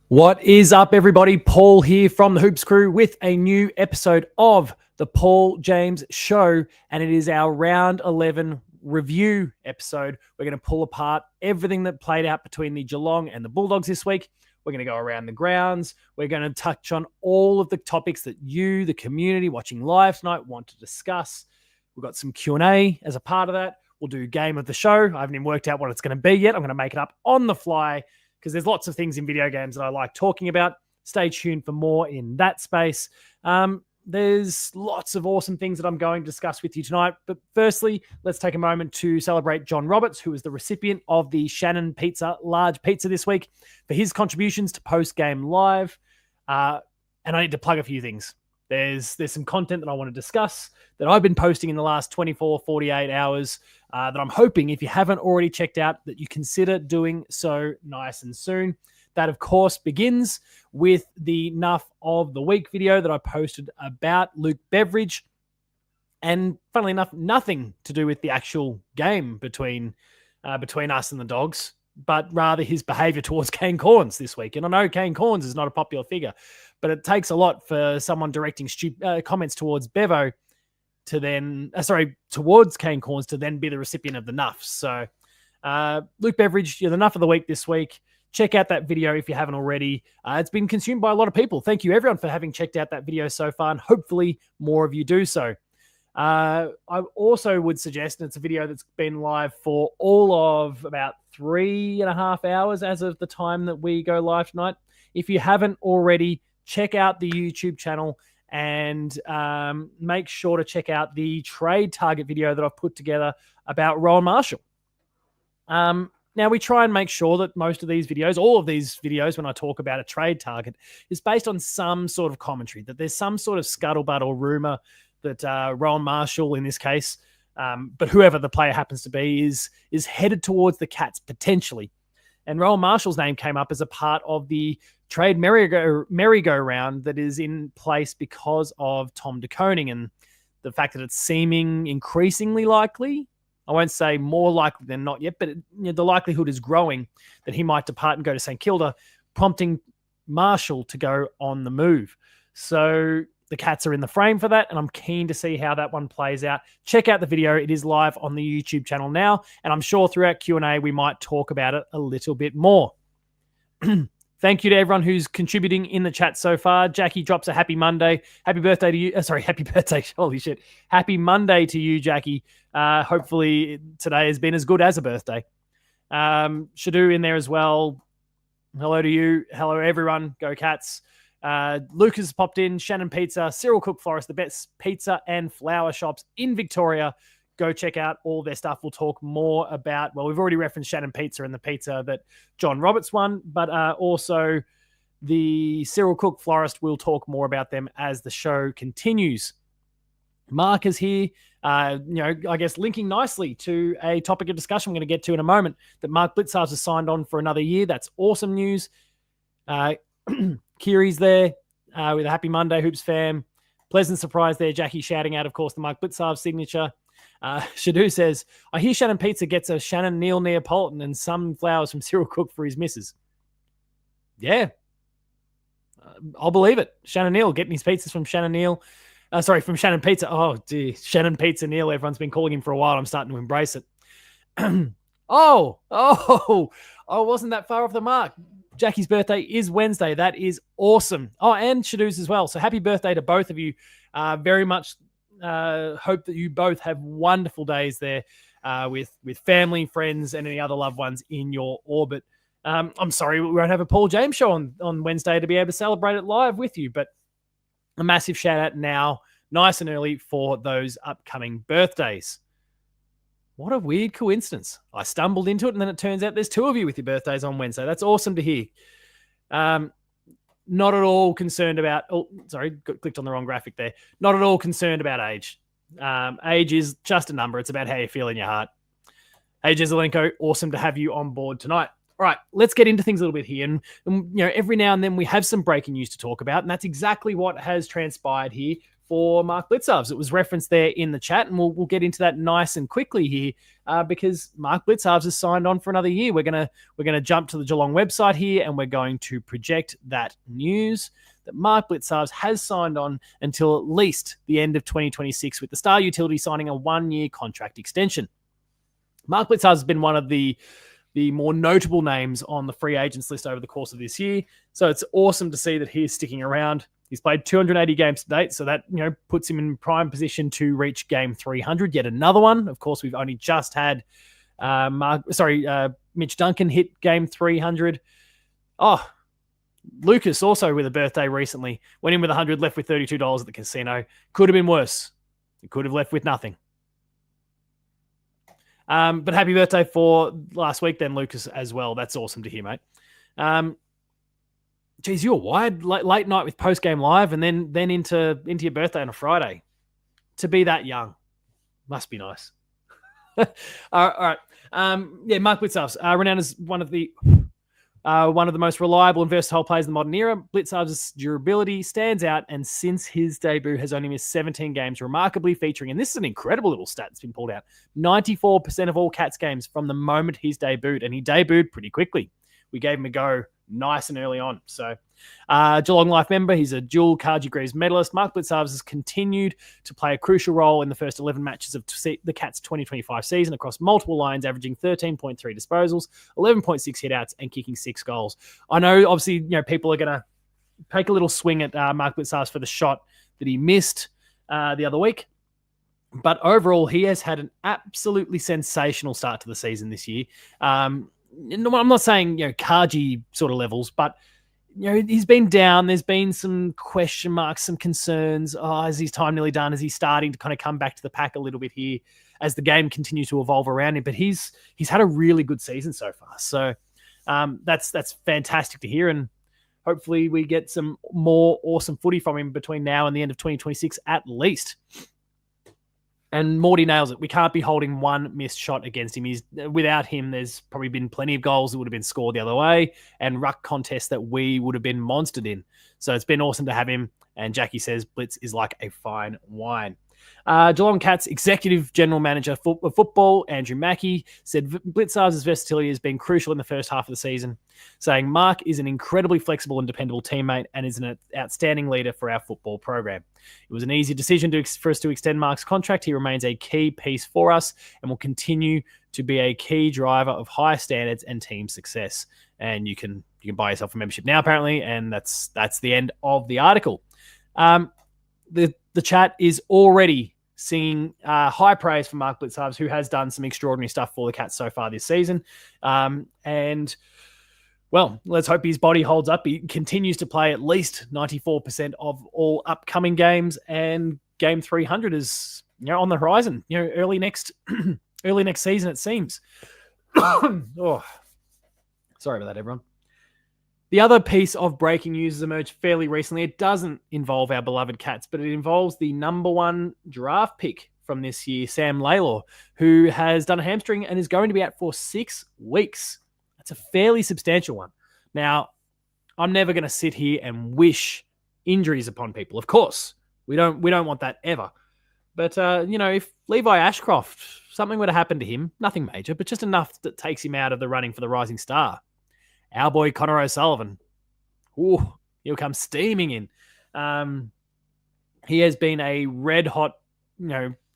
What is up, everybody? Paul here from the Hoops Crew with a new episode of the Paul James Show, and it is our round 11 review episode. We're going to pull apart everything that played out between the Geelong and the Bulldogs this week. We're going to go around the grounds. We're going to touch on all of the topics that you, the community watching live tonight, want to discuss. We've got some Q&A as a part of that. We'll do game of the show. I haven't even worked out what it's going to be yet. I'm going to make it up on the fly, because there's lots of things in video games that I like talking about. Stay tuned for more in that space. There's lots of awesome things that I'm going to discuss with you tonight. But firstly, let's take a moment to celebrate John Roberts, who is the recipient of the Shannon Pizza Large Pizza this week, for his contributions to Post-Game Live. And I need to plug a few things. There's some content that I want to discuss that I've been posting in the last 24, 48 hours that I'm hoping, if you haven't already checked out, that you consider doing so nice and soon. That, of course, begins with the Nuff of the Week video that I posted about Luke Beveridge. And funnily enough, nothing to do with the actual game between us and the Dogs, but rather his behavior towards Kane Corns this week. And I know Kane Corns is not a popular figure, but it takes a lot for someone directing comments towards Bevo to then, towards Kane Corns to then be the recipient of the Nuff. So Luke Beveridge, you're the Nuff of the Week this week. Check out that video if you haven't already. It's been consumed by a lot of people. Thank you, everyone, for having checked out that video so far, and hopefully more of you do so. I also would suggest, and it's a video that's been live for all of about 3.5 hours as of the time that we go live tonight. If you haven't already, check out the YouTube channel and make sure to check out the trade target video that I've put together about Rowan Marshall. Now, we try and make sure that most of these videos, all of these videos, when I talk about a trade target, is based on some sort of commentary, that there's some sort of scuttlebutt or rumor that Rowan Marshall, in this case, but whoever the player happens to be, is headed towards the Cats potentially. And Rowan Marshall's name came up as a part of the trade merry-go-round that is in place because of Tom de Koning and the fact that it's seeming increasingly likely. I won't say more likely than not yet, but the likelihood is growing that he might depart and go to St Kilda, prompting Marshall to go on the move. So the Cats are in the frame for that, and I'm keen to see how that one plays out. Check out the video. It is live on the YouTube channel now, and I'm sure throughout Q&A we might talk about it a little bit more. Thank you to everyone who's contributing in the chat so far. Jackie drops a happy Monday. Happy birthday to you. Happy birthday. Holy shit. Happy Monday to you, Jackie. Hopefully today has been as good as a birthday. Shadu in there as well. Hello to you. Hello, everyone. Go Cats. Lucas popped in. Shannon Pizza. Cyril Cook Florist, the best pizza and flower shops in Victoria. Go check out all their stuff. We'll talk more about, well, we've already referenced Shannon Pizza and the pizza that John Roberts won, but also the Cyril Cook Florist. We'll talk more about them as the show continues. Mark is here, I guess linking nicely to a topic of discussion we're going to get to in a moment, that Mark Blicavs has signed on for another year. That's awesome news. Kiri's there with a happy Monday, Hoops fam. Pleasant surprise there. Jackie shouting out, of course, the Mark Blicavs signature. Shadu says, I hear Shannon Pizza gets a Shannon Neal Neapolitan and some flowers from Cyril Cook for his missus. Yeah. I'll believe it. Shannon Neal getting his pizzas from Shannon Neal. From Shannon Pizza. Oh, dear. Shannon Pizza Neal. Everyone's been calling him for a while. I'm starting to embrace it. I wasn't that far off the mark. Jackie's birthday is Wednesday. That is awesome. Oh, and Shadu's as well. So happy birthday to both of you. Very much hope that you both have wonderful days there with family, friends, and any other loved ones in your orbit. I'm sorry we won't have a Paul James show on Wednesday to be able to celebrate it live with you, but a massive shout out now, nice and early, for those upcoming birthdays. What a weird coincidence. I stumbled into it, and then it turns out there's two of you with your birthdays on Wednesday. That's awesome to hear. Not at all concerned about... clicked on the wrong graphic there. Not at all concerned about age. Age is just a number. It's about how you feel in your heart. Hey, Jezelenko, awesome to have you on board tonight. All right, let's get into things a little bit here. And every now and then we have some breaking news to talk about, and that's exactly what has transpired here for Mark Blicavs. It was referenced there in the chat, and we'll get into that nice and quickly here because Mark Blicavs has signed on for another year. We're gonna jump to the Geelong website here, and we're going to project that news that Mark Blicavs has signed on until at least the end of 2026, with the Star Utility signing a 1-year contract extension. Mark Blicavs has been one of the more notable names on the free agents list over the course of this year, so it's awesome to see that he's sticking around. He's played 280 games to date, so that puts him in prime position to reach game 300. Yet another one. Of course, we've only just had Mitch Duncan hit game 300. Oh, Lucas also with a birthday recently. Went in with 100, left with $32 at the casino. Could have been worse. He could have left with nothing. But happy birthday for last week then, Lucas, as well. That's awesome to hear, mate. Geez, you're wired late night with post-game live and then into your birthday on a Friday. To be that young must be nice. All right. Mark Blicavs, renowned as one of the most reliable and versatile players in the modern era. Blicavs' durability stands out, and since his debut has only missed 17 games, remarkably featuring, and this is an incredible little stat that's been pulled out, 94% of all Cats games from the moment he's debuted, and he debuted pretty quickly. We gave him a go nice and early on. So Geelong Life member, he's a dual Carji Greaves medalist. Mark Blicavs has continued to play a crucial role in the first 11 matches of the Cats 2025 season across multiple lines, averaging 13.3 disposals, 11.6 hitouts, and kicking 6 goals. I know, obviously, people are going to take a little swing at Mark Blicavs for the shot that he missed the other week. But overall, he has had an absolutely sensational start to the season this year. I'm not saying Carji sort of levels, but he's been down. There's been some question marks, some concerns. Is his time nearly done? Is he starting to kind of come back to the pack a little bit here as the game continues to evolve around him? But he's had a really good season so far. So that's fantastic to hear, and hopefully we get some more awesome footy from him between now and the end of 2026 at least. And Morty nails it. We can't be holding one missed shot against him. Without him, there's probably been plenty of goals that would have been scored the other way and ruck contests that we would have been monstered in. So it's been awesome to have him. And Jackie says Blitz is like a fine wine. Geelong Cats Executive General Manager of Football, Andrew Mackey, said Blicavs' versatility has been crucial in the first half of the season, saying Mark is an incredibly flexible and dependable teammate and is an outstanding leader for our football program. It was an easy decision for us to extend Mark's contract. He remains a key piece for us and will continue to be a key driver of high standards and team success. And you can buy yourself a membership now, apparently, and that's the end of the article. The chat is already singing high praise for Mark Blicavs, who has done some extraordinary stuff for the Cats so far this season. And, well, let's hope his body holds up. He continues to play at least 94% of all upcoming games, and game 300 is on the horizon. Early next season, it seems. Oh, sorry about that, everyone. The other piece of breaking news has emerged fairly recently. It doesn't involve our beloved Cats, but it involves the number 1 draft pick from this year, Sam Laylor, who has done a hamstring and is going to be out for 6 weeks. That's a fairly substantial one. Now, I'm never going to sit here and wish injuries upon people. Of course, we don't want that ever. But, if Levi Ashcroft, something were to happen to him, nothing major, but just enough that takes him out of the running for the Rising Star, our boy Connor O'Sullivan, he'll come steaming in. He has been a red hot,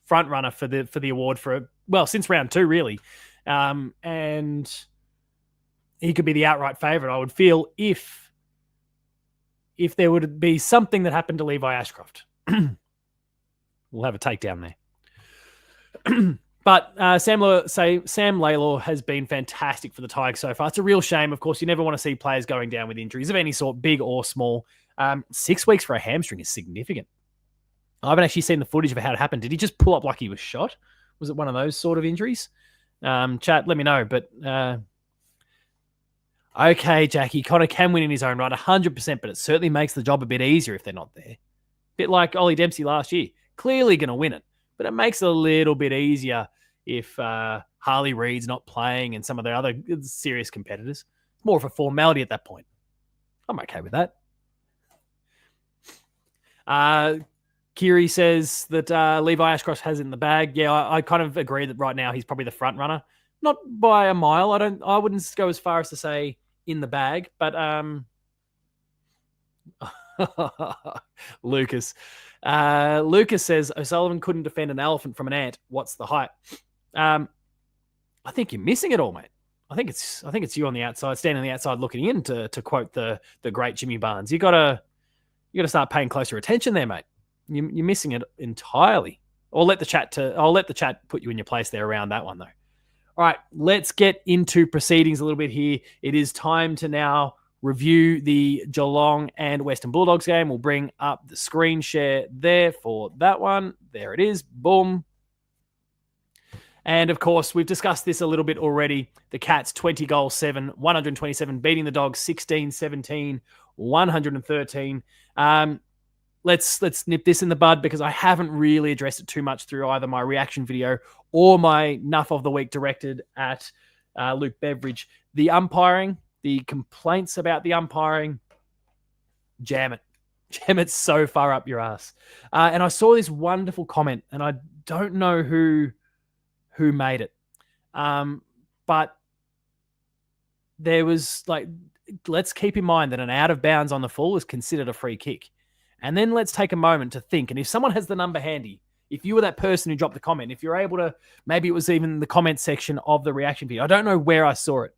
front runner for the award since round 2, really. And he could be the outright favourite, I would feel, if there would be something that happened to Levi Ashcroft. We'll have a takedown there. But Sam Laylor has been fantastic for the Tigers so far. It's a real shame. Of course, you never want to see players going down with injuries of any sort, big or small. 6 weeks for a hamstring is significant. I haven't actually seen the footage of how it happened. Did he just pull up like he was shot? Was it one of those sort of injuries? Chat, let me know. But okay, Jackie, Connor can win in his own right, 100%, but it certainly makes the job a bit easier if they're not there. Bit like Ollie Dempsey last year. Clearly going to win it, but it makes it a little bit easier if Harley Reid's not playing and some of the other serious competitors. It's more of a formality at that point. I'm okay with that. Kiri says that Levi Ashcroft has it in the bag. Yeah, I kind of agree that right now he's probably the front runner. Not by a mile. I wouldn't go as far as to say in the bag, but Lucas. Lucas says O'Sullivan couldn't defend an elephant from an ant. What's the height? I think you're missing it all, mate. I think it's you on the outside, standing on the outside looking in, to quote the great Jimmy Barnes. You gotta start paying closer attention there, mate. You're missing it entirely. I'll let the chat put you in your place there around that one, though. All right, let's get into proceedings a little bit here. It is time to now review the Geelong and Western Bulldogs game. We'll bring up the screen share there for that one. There it is. Boom. And of course, we've discussed this a little bit already. The Cats 20-7, 127, beating the Dogs 16-17, 113. Let's nip this in the bud because I haven't really addressed it too much through either my reaction video or my Nuff of the Week directed at Luke Beveridge. The umpiring, the complaints about the umpiring, jam it. Jam it so far up your ass. And I saw this wonderful comment, and I don't know who made it. But there was let's keep in mind that an out of bounds on the full is considered a free kick. And then let's take a moment to think. And if someone has the number handy, if you were that person who dropped the comment, if you're able to, maybe it was even the comment section of the reaction video. I don't know where I saw it.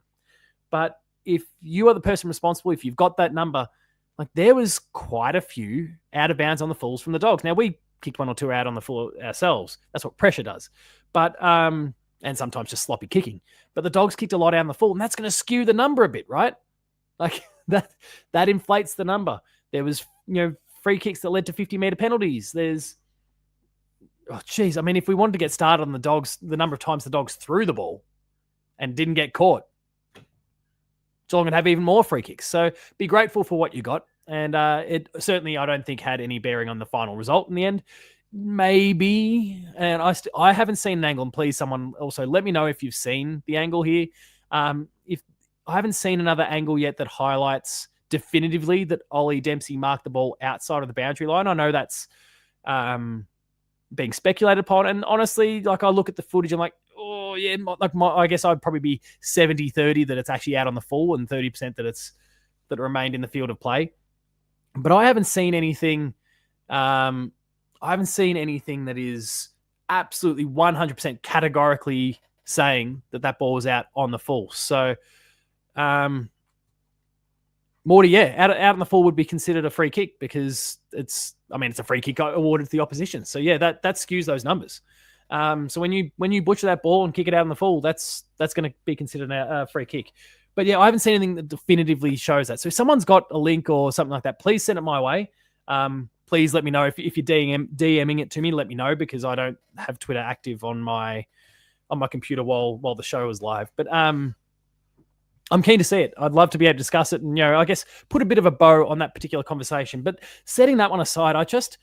But if you are the person responsible, if you've got that number, there was quite a few out of bounds on the fulls from the Dogs. Now, we kicked one or two out on the full ourselves. That's what pressure does. But, and sometimes just sloppy kicking. But the Dogs kicked a lot out on the full, and that's going to skew the number a bit, right? That inflates the number. There was, free kicks that led to 50-meter penalties. There's, if we wanted to get started on the Dogs, the number of times the Dogs threw the ball and didn't get caught, Geelong would have even more free kicks. So be grateful for what you got. And it certainly, I don't think, had any bearing on the final result in the end. Maybe, and I haven't seen an angle, and please, someone also let me know if you've seen the angle here. If I haven't seen another angle yet that highlights definitively that Ollie Dempsey marked the ball outside of the boundary line. I know that's being speculated upon, and honestly, I look at the footage, I'm like, oh yeah, I guess I'd probably be 70-30 that it's actually out on the full, and 30% that remained in the field of play. But I haven't seen anything. I haven't seen anything that is absolutely 100% categorically saying that ball was out on the full. So, Morty, yeah, out on the full would be considered a free kick because it's a free kick awarded to the opposition. So yeah, that skews those numbers. So when you butcher that ball and kick it out on the full, that's going to be considered a free kick. But yeah, I haven't seen anything that definitively shows that. So if someone's got a link or something like that, please send it my way. Please let me know if you're DMing it to me. Let me know because I don't have Twitter active on my computer while the show is live. But I'm keen to see it. I'd love to be able to discuss it and, I guess put a bit of a bow on that particular conversation. But setting that one aside, I just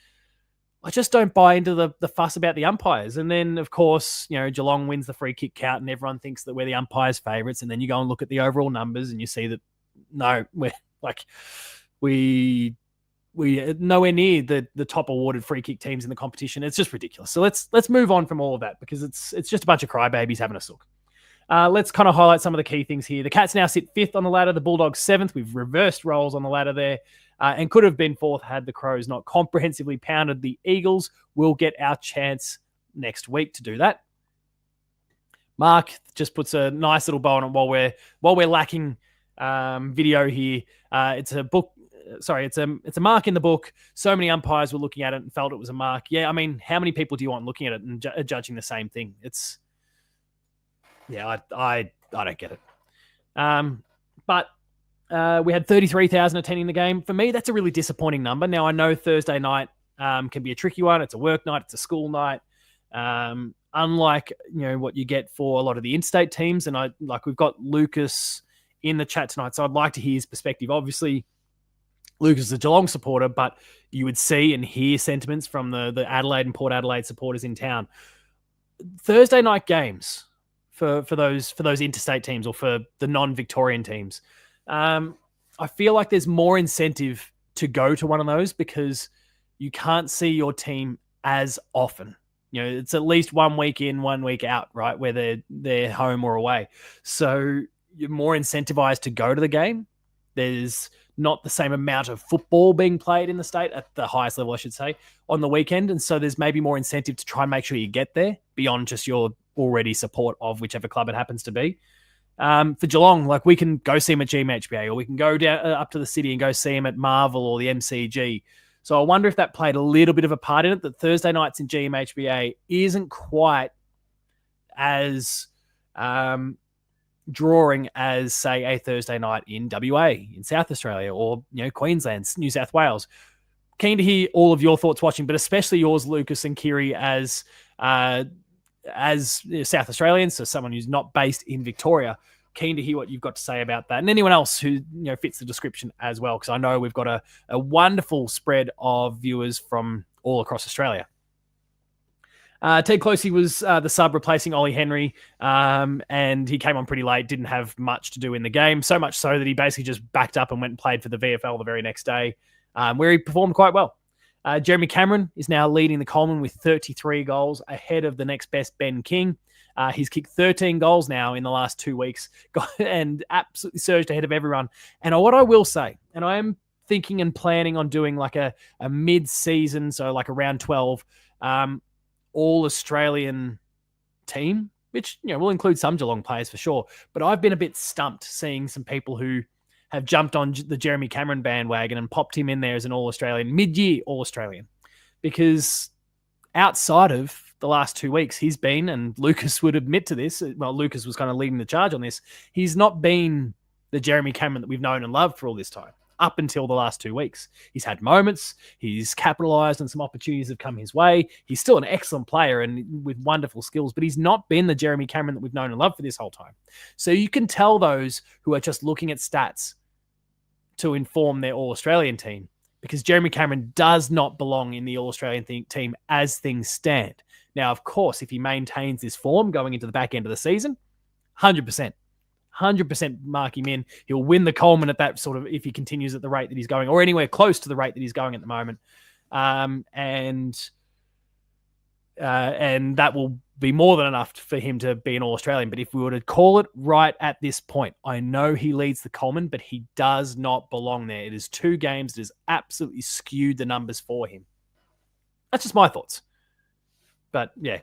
don't buy into the fuss about the umpires. And then, of course, Geelong wins the free kick count and everyone thinks that we're the umpires' favourites. And then you go and look at the overall numbers and you see that, no, we're nowhere near the top awarded free kick teams in the competition. It's just ridiculous. So let's move on from all of that because it's just a bunch of crybabies having a sook. Let's kind of highlight some of the key things here. The Cats now sit 5th on the ladder, the Bulldogs 7th. We've reversed roles on the ladder there and could have been 4th had the Crows not comprehensively pounded the Eagles. We'll get our chance next week to do that. Mark just puts a nice little bow on it while we're lacking video here. It's a book. Sorry, it's a mark in the book. So many umpires were looking at it and felt it was a mark. Yeah, how many people do you want looking at it and judging the same thing? Yeah, I don't get it. But we had 33,000 attending the game. For me, that's a really disappointing number. Now, I know Thursday night can be a tricky one. It's a work night. It's a school night. Unlike, what you get for a lot of the interstate teams. And we've got Lucas in the chat tonight, so I'd like to hear his perspective. Obviously, Lucas is a Geelong supporter, but you would see and hear sentiments from the Adelaide and Port Adelaide supporters in town. Thursday night games for those interstate teams or for the non-Victorian teams, I feel like there's more incentive to go to one of those because you can't see your team as often. It's at least 1 week in, 1 week out, right? Where they're home or away. So you're more incentivized to go to the game. There's not the same amount of football being played in the state at the highest level, I should say, on the weekend. And so there's maybe more incentive to try and make sure you get there beyond just your already support of whichever club it happens to be. For Geelong, like we can go see him at GMHBA, or we can go down up to the city and go see him at Marvel or the MCG. So I wonder if that played a little bit of a part in it, that Thursday nights in GMHBA isn't quite as drawing as, say, a Thursday night in WA, in South Australia, or Queensland, New South Wales. Keen to hear all of your thoughts watching, but especially yours, Lucas and Kiri, as South Australians, so someone who's not based in Victoria. Keen to hear what you've got to say about that, and anyone else who fits the description as well, because I know we've got a wonderful spread of viewers from all across Australia. Ted Closey was the sub replacing Ollie Henry, and he came on pretty late, didn't have much to do in the game, so much so that he basically just backed up and went and played for the VFL the very next day, where he performed quite well. Jeremy Cameron is now leading the Coleman with 33 goals, ahead of the next best Ben King. He's kicked 13 goals now in the last 2 weeks and absolutely surged ahead of everyone. And what I will say, and I am thinking and planning on doing like a mid-season, so like around 12, all-Australian team, which will include some Geelong players for sure. But I've been a bit stumped seeing some people who have jumped on the Jeremy Cameron bandwagon and popped him in there as an all-Australian, mid-year all-Australian. Because outside of the last 2 weeks, he's been, and Lucas would admit to this, well, Lucas was kind of leading the charge on this, he's not been the Jeremy Cameron that we've known and loved for all this time, up until the last 2 weeks. He's had moments, he's capitalised on some opportunities that have come his way, he's still an excellent player and with wonderful skills, but he's not been the Jeremy Cameron that we've known and loved for this whole time. So you can tell those who are just looking at stats to inform their All-Australian team, because Jeremy Cameron does not belong in the All-Australian team as things stand. Now, of course, if he maintains this form going into the back end of the season, 100%. 100% mark him in. He'll win the Coleman at that sort of, if he continues at the rate that he's going, or anywhere close to the rate that he's going at the moment. And that will be more than enough for him to be an All-Australian. But if we were to call it right at this point, I know he leads the Coleman, but he does not belong there. It is 2 games that has absolutely skewed the numbers for him. That's just my thoughts. But yeah,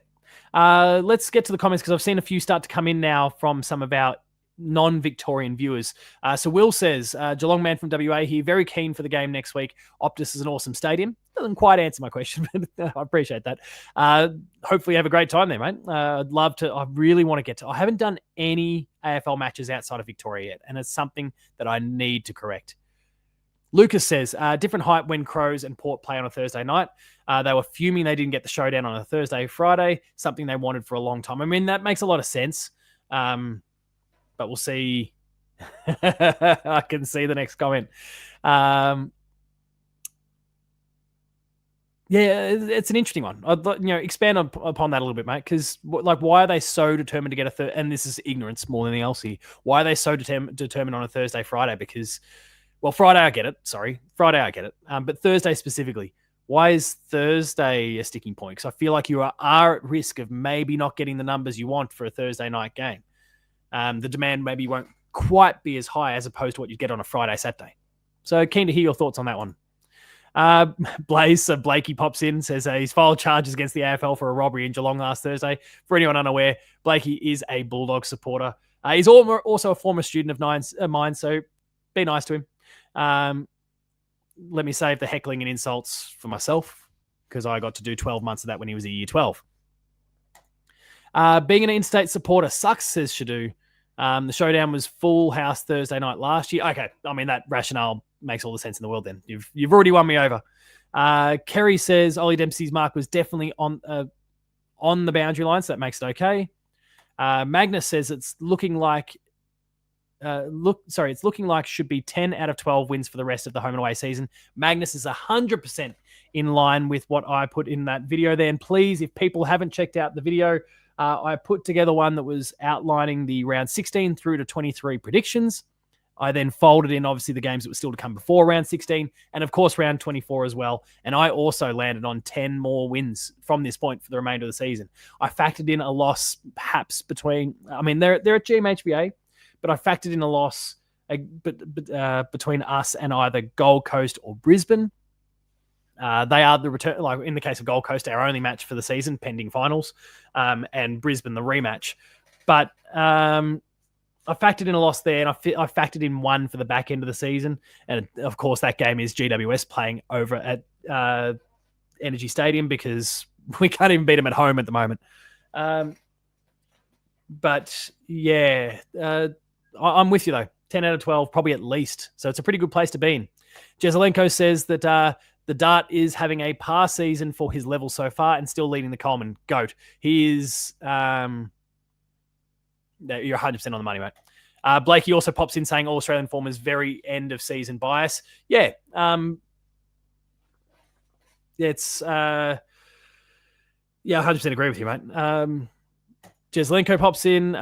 let's get to the comments, because I've seen a few start to come in now from some of our non-Victorian viewers. So Will says, Geelong man from WA here, very keen for the game next week. Optus is an awesome stadium. Doesn't quite answer my question, but I appreciate that. Hopefully you have a great time there, mate. I'd love to. I really want to get to. I haven't done any AFL matches outside of Victoria yet, and it's something that I need to correct. Lucas says, different hype when Crows and Port play on a Thursday night. They were fuming they didn't get the showdown on a Thursday, Friday, something they wanted for a long time. I mean, that makes a lot of sense. But we'll see. I can see the next comment. Yeah, it's an interesting one. I'd expand upon that a little bit, mate, because why are they so determined to get a third? And this is ignorance more than anything else here. Why are they so determined on a Thursday, Friday? Because, well, Friday I get it. Sorry, Friday I get it. But Thursday specifically, why is Thursday a sticking point? Because I feel like you are at risk of maybe not getting the numbers you want for a Thursday night game. The demand maybe won't quite be as high as opposed to what you get on a Friday, Saturday. So keen to hear your thoughts on that one. Blakey pops in, says he's filed charges against the AFL for a robbery in Geelong last Thursday. For anyone unaware, Blakey is a Bulldogs supporter. He's also a former student of mine, so be nice to him. Let me save the heckling and insults for myself, because I got to do 12 months of that when he was a year 12. Being an in-state supporter sucks, says Shadu. The showdown was full house Thursday night last year. Okay, I mean, that rationale makes all the sense in the world then. You've already won me over. Kerry says Ollie Dempsey's mark was definitely on the boundary line, so that makes it okay. Magnus says it's looking like should be 10 out of 12 wins for the rest of the home and away season. Magnus is 100% in line with what I put in that video there. And please, if people haven't checked out the video, I put together one that was outlining the round 16 through to 23 predictions. I then folded in, obviously, the games that were still to come before round 16, and of course, round 24 as well. And I also landed on 10 more wins from this point for the remainder of the season. I factored in a loss, perhaps between, I mean, they're at GMHBA, but I factored in a loss between us and either Gold Coast or Brisbane. They are the return, like in the case of Gold Coast, our only match for the season, pending finals, and Brisbane the rematch. But I factored in a loss there, and I factored in one for the back end of the season. And of course, that game is GWS playing over at Energy Stadium because we can't even beat them at home at the moment. But yeah, I'm with you though. 10 out of 12, probably at least. So it's a pretty good place to be in. Jezelenko says that the Dart is having a par season for his level so far and still leading the Coleman. GOAT. He is... you're 100% on the money, mate. Blakey also pops in saying all Australian form is very end of season bias. Yeah. It's... yeah, 100% agree with you, mate. Jezelenko pops in.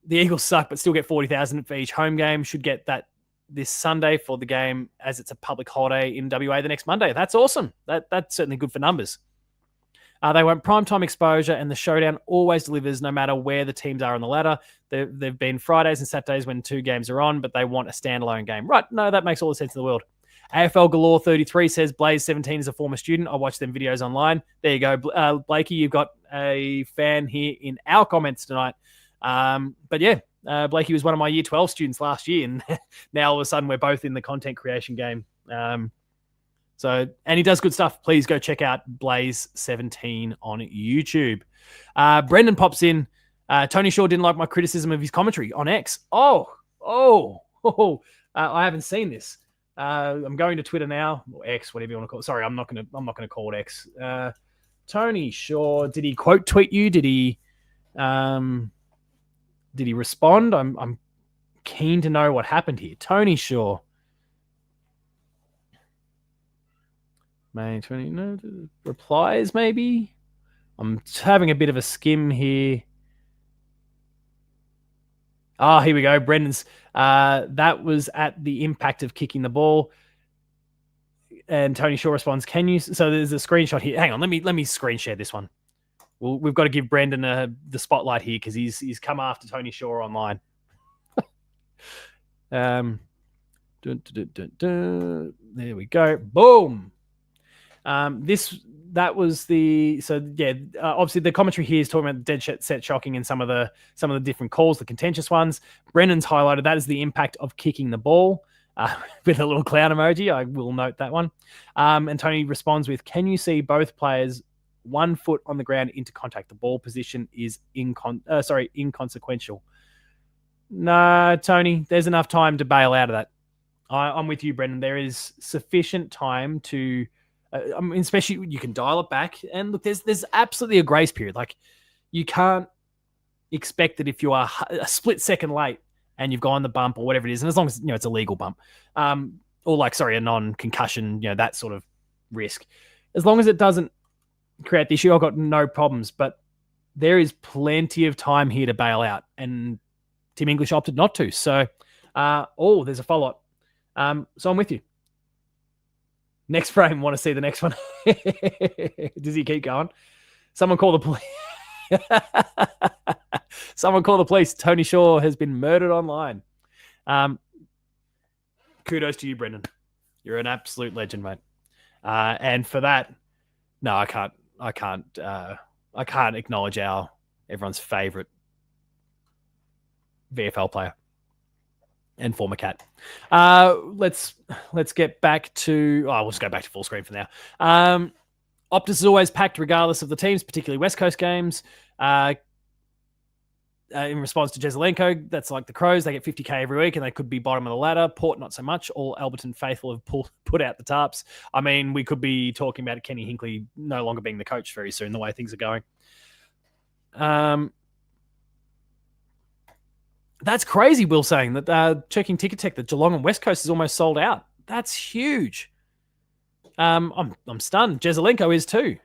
The Eagles suck, but still get 40,000 for each home game. Should get that this Sunday for the game, as it's a public holiday in WA the next Monday. That's awesome. That's certainly good for numbers. They want primetime exposure, and the showdown always delivers no matter where the teams are on the ladder. They've been Fridays and Saturdays when 2 games are on, but they want a standalone game. Right, no, that makes all the sense in the world. AFL Galore 33 says Blaze 17 is a former student. I watch them videos online. There you go. Blakey, you've got a fan here in our comments tonight. But yeah, Blakey was one of my year 12 students last year, and now all of a sudden we're both in the content creation game. And he does good stuff. Please go check out Blaze 17 on YouTube. Brendan pops in. Tony Shaw didn't like my criticism of his commentary on X. I haven't seen this. I'm going to Twitter now, or X, whatever you want to call it. Sorry, I'm not going to call it X. Tony Shaw, did he quote tweet you? Did he respond? I'm keen to know what happened here. Tony Shaw. May 20, no, replies maybe? I'm having a bit of a skim here. Here we go. Brendan's. That was at the impact of kicking the ball. And Tony Shaw responds, can you... So there's a screenshot here. Hang on, let me screen share this one. We've got to give Brendan the spotlight here because he's come after Tony Shaw online. There we go. Boom. Obviously the commentary here is talking about dead set shocking and some of the different calls, the contentious ones. Brennan's highlighted that as the impact of kicking the ball with a little clown emoji. I will note that one. And Tony responds with, can you see both players 1 foot on the ground into contact? The ball position is inconsequential. No, Tony, there's enough time to bail out of that. I'm with you, Brendan. There is sufficient time to... especially you can dial it back, and look, there's absolutely a grace period. Like, you can't expect that if you are a split second late and you've gone the bump or whatever it is, and as long as it's a legal bump, a non-concussion, that sort of risk, as long as it doesn't create the issue, I've got no problems. But there is plenty of time here to bail out, and Tim English opted not to. So, there's a follow-up. So I'm with you. Next frame, want to see the next one? Does he keep going? Someone call the police. Someone call the police. Tony Shaw has been murdered online. Kudos to you, Brendan. You're an absolute legend, mate. And for that, no, I can't acknowledge everyone's favorite VFL player and former Cat. Let's get back to... we'll just go back to full screen for now. Optus is always packed regardless of the teams, particularly West Coast games. In response to Jezelenko, that's like the Crows. They get 50K every week and they could be bottom of the ladder. Port, not so much. All Alberton faithful have put out the tarps. I mean, we could be talking about Kenny Hinkley no longer being the coach very soon, the way things are going. That's crazy, Will, saying that checking Ticket Tech, that Geelong and West Coast is almost sold out. That's huge. I'm stunned. Jezelenko is too.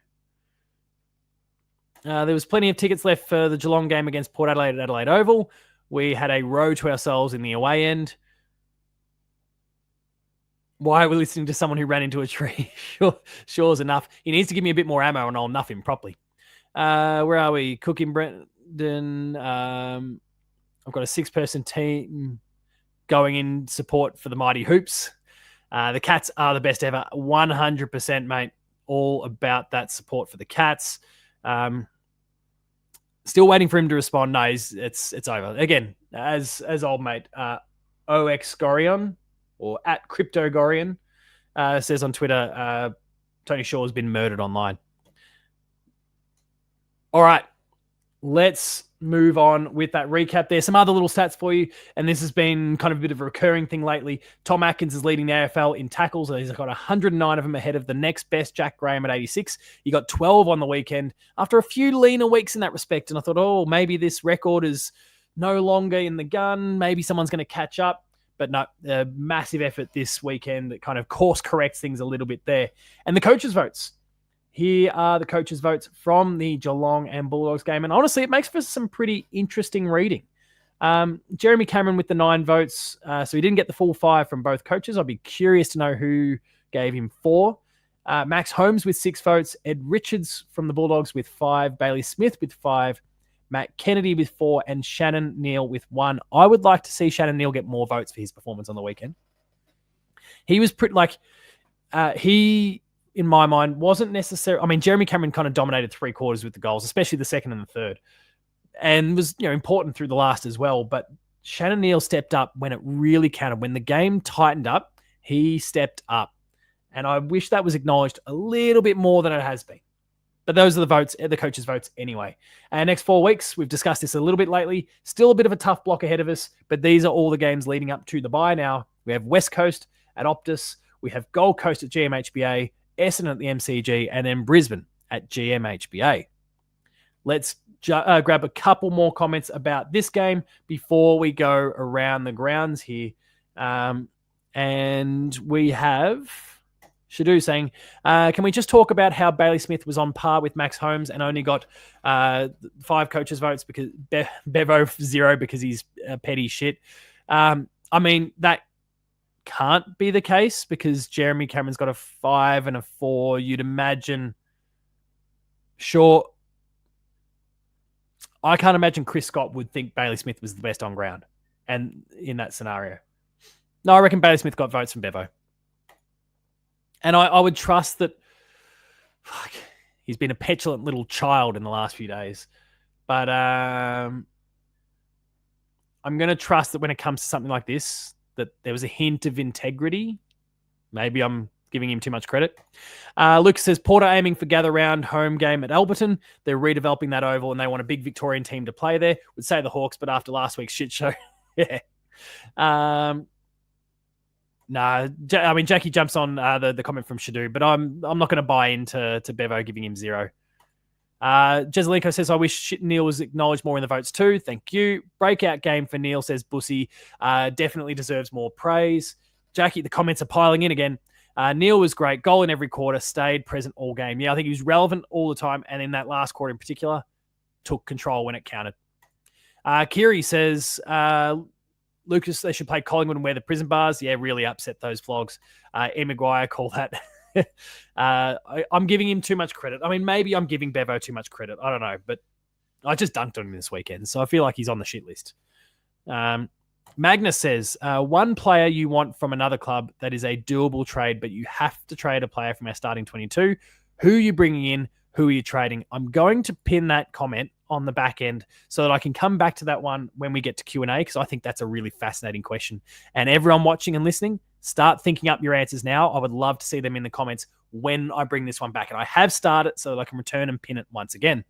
There was plenty of tickets left for the Geelong game against Port Adelaide at Adelaide Oval. We had a row to ourselves in the away end. Why are we listening to someone who ran into a tree? Sure's enough. He needs to give me a bit more ammo and I'll nuff him properly. Where are we? Cooking Brendan. I've got a 6-person team going in support for the Mighty Hoops. The Cats are the best ever. 100%, mate. All about that support for the Cats. Still waiting for him to respond. No, it's over. Again, as old mate, OX Gorion or at Crypto Gorion says on Twitter, Tony Shaw has been murdered online. All right, let's move on with that recap. There's some other little stats for you, and this has been kind of a bit of a recurring thing lately. Tom Atkins is leading the AFL in tackles. He's got 109 of them ahead of the next best, Jack Graham, at 86. He got 12 on the weekend after a few leaner weeks in that respect, and I thought, oh, maybe this record is no longer in the gun. Maybe someone's going to catch up. But no, a massive effort this weekend that kind of course corrects things a little bit there. And the coaches' votes. Here are the coaches' votes from the Geelong and Bulldogs game. And honestly, it makes for some pretty interesting reading. Jeremy Cameron with the 9 votes. So he didn't get the full 5 from both coaches. I'd be curious to know who gave him 4. Max Holmes with 6 votes. Ed Richards from the Bulldogs with 5. Bailey Smith with 5. Matt Kennedy with 4. And Shannon Neal with 1. I would like to see Shannon Neal get more votes for his performance on the weekend. He was pretty he, in my mind, wasn't necessary. I mean, Jeremy Cameron kind of dominated 3 quarters with the goals, especially the second and the third, and was important through the last as well. But Shannon Neal stepped up when it really counted. When the game tightened up, he stepped up, and I wish that was acknowledged a little bit more than it has been. But those are the votes, the coaches' votes anyway. And next 4 weeks, we've discussed this a little bit lately. Still a bit of a tough block ahead of us, but these are all the games leading up to the bye now. We have West Coast at Optus. We have Gold Coast at GMHBA. Essendon at the MCG, and then Brisbane at GMHBA. Let's grab a couple more comments about this game before we go around the grounds here. And we have Shadu saying, can we just talk about how Bailey Smith was on par with Max Holmes and only got 5 coaches' votes because Bevo 0 because he's petty shit. I mean, that can't be the case because Jeremy Cameron's got a 5 and a 4. You'd imagine. Sure. I can't imagine Chris Scott would think Bailey Smith was the best on ground and in that scenario. No, I reckon Bailey Smith got votes from Bevo. And I would trust that he's been a petulant little child in the last few days. But I'm going to trust that when it comes to something like this, that there was a hint of integrity. Maybe I'm giving him too much credit. Lucas says, Porter aiming for gather round home game at Alberton. They're redeveloping that oval and they want a big Victorian team to play there. Would say the Hawks, but after last week's shit show, yeah. I mean, Jackie jumps on the comment from Shadu, but I'm not going to buy into Bevo giving him 0. Jezelenko says, I wish Neil was acknowledged more in the votes too. Thank you. Breakout game for Neil, says Bussy. Definitely deserves more praise. Jackie, the comments are piling in again. Neil was great. Goal in every quarter. Stayed present all game. Yeah, I think he was relevant all the time. And in that last quarter in particular, took control when it counted. Kiri says, Lucas, they should play Collingwood and wear the prison bars. Yeah, really upset those flogs. E. Maguire call that. I'm giving him too much credit. I mean, maybe I'm giving Bevo too much credit. I don't know, but I just dunked on him this weekend, so I feel like he's on the shit list. Magnus says, one player you want from another club that is a doable trade, but you have to trade a player from our starting 22. Who are you bringing in? Who are you trading? I'm going to pin that comment on the back end so that I can come back to that one when we get to Q&A, because I think that's a really fascinating question. And everyone watching and listening, start thinking up your answers now. I would love to see them in the comments when I bring this one back. And I have started so that I can return and pin it once again.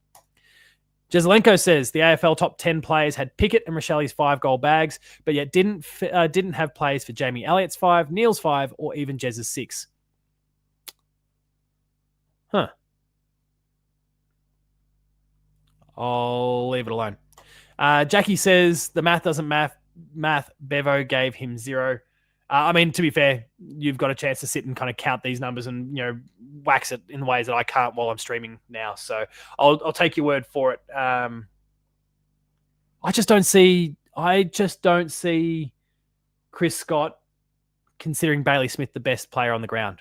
Jezelenko says the AFL top 10 players had Pickett and Rochelli's 5 gold bags, but yet didn't have plays for Jamie Elliott's 5, Neil's 5, or even Jez's 6. Huh. I'll leave it alone. Jackie says the math doesn't math. Bevo gave him 0. I mean, to be fair, you've got a chance to sit and kind of count these numbers and, wax it in ways that I can't while I'm streaming now. So I'll take your word for it. I just don't see Chris Scott considering Bailey Smith the best player on the ground.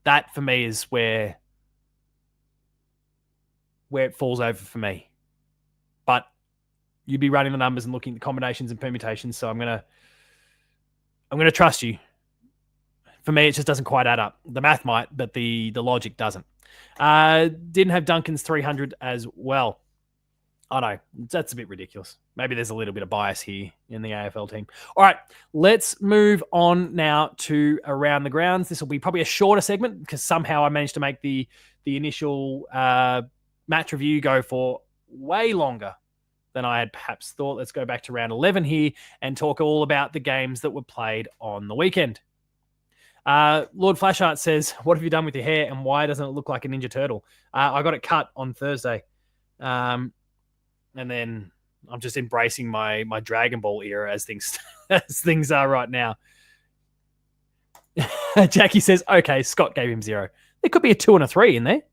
That, for me, is where it falls over for me. But you'd be running the numbers and looking at the combinations and permutations, so I'm gonna trust you. For me, it just doesn't quite add up. The math might, but the logic doesn't. Didn't have Duncan's 300 as well. I know, that's a bit ridiculous. Maybe there's a little bit of bias here in the AFL team. All right, let's move on now to Around the Grounds. This will be probably a shorter segment because somehow I managed to make the initial match review go for way longer than I had perhaps thought. Let's go back to round 11 here and talk all about the games that were played on the weekend. Lord Flashheart says, what have you done with your hair and why doesn't it look like a Ninja Turtle? I got it cut on Thursday. And then I'm just embracing my Dragon Ball era as things are right now. Jackie says, okay, Scott gave him 0. There could be a 2 and a 3 in there.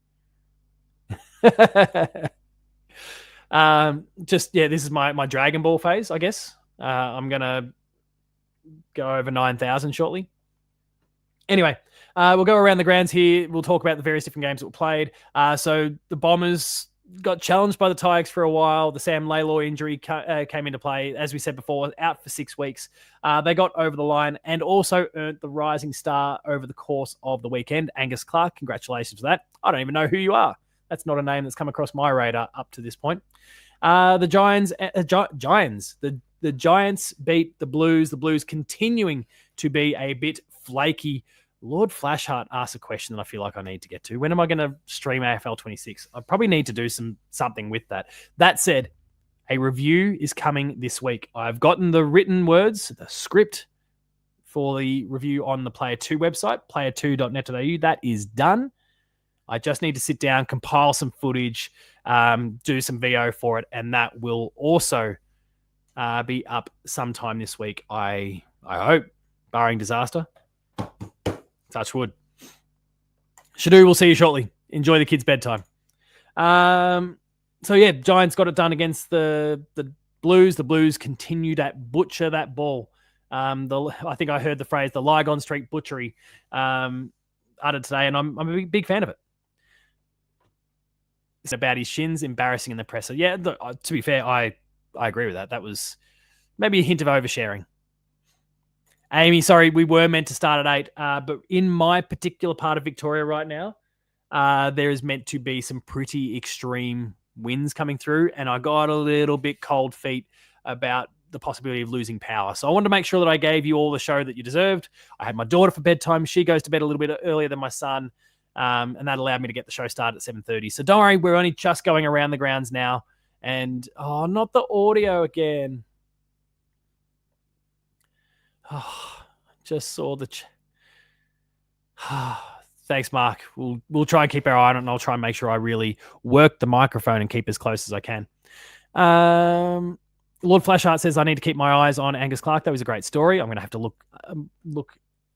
This is my Dragon Ball phase, I guess. I'm going to go over 9,000 shortly. Anyway, we'll go around the grounds here. We'll talk about the various different games that were played. So the Bombers got challenged by the Tigers for a while. The Sam Laylaw injury came into play. As we said before, out for 6 weeks. They got over the line and also earned the Rising Star over the course of the weekend. Angus Clark, congratulations for that. I don't even know who you are. That's not a name that's come across my radar up to this point. The Giants beat the Blues. The Blues continuing to be a bit flaky. Lord Flashheart asks a question that I feel like I need to get to. When am I going to stream AFL 26? I probably need to do something with that. That said, a review is coming this week. I've gotten the written words, the script for the review on the Player 2 website, player2.net.au. That is done. I just need to sit down, compile some footage, do some VO for it, and that will also be up sometime this week. I hope, barring disaster. Touch wood. Shadu, we'll see you shortly. Enjoy the kids' bedtime. Giants got it done against the Blues. The Blues continue to butcher that ball. I think I heard the phrase, the Lygon Street butchery, uttered today, and I'm a big fan of it. It's about his shins, embarrassing in the presser. Yeah, to be fair, I agree with that. That was maybe a hint of oversharing. Amy, sorry, we were meant to start at 8, but in my particular part of Victoria right now, there is meant to be some pretty extreme winds coming through, and I got a little bit cold feet about the possibility of losing power. So I wanted to make sure that I gave you all the show that you deserved. I had my daughter for bedtime. She goes to bed a little bit earlier than my son, and that allowed me to get the show started at 7:30. So don't worry, we're only just going around the grounds now. And, not the audio again. Just saw the... Thanks, Mark. We'll try and keep our eye on it, and I'll try and make sure I really work the microphone and keep as close as I can. Lord Flashheart says, I need to keep my eyes on Angus Clark. That was a great story. I'm going to have to look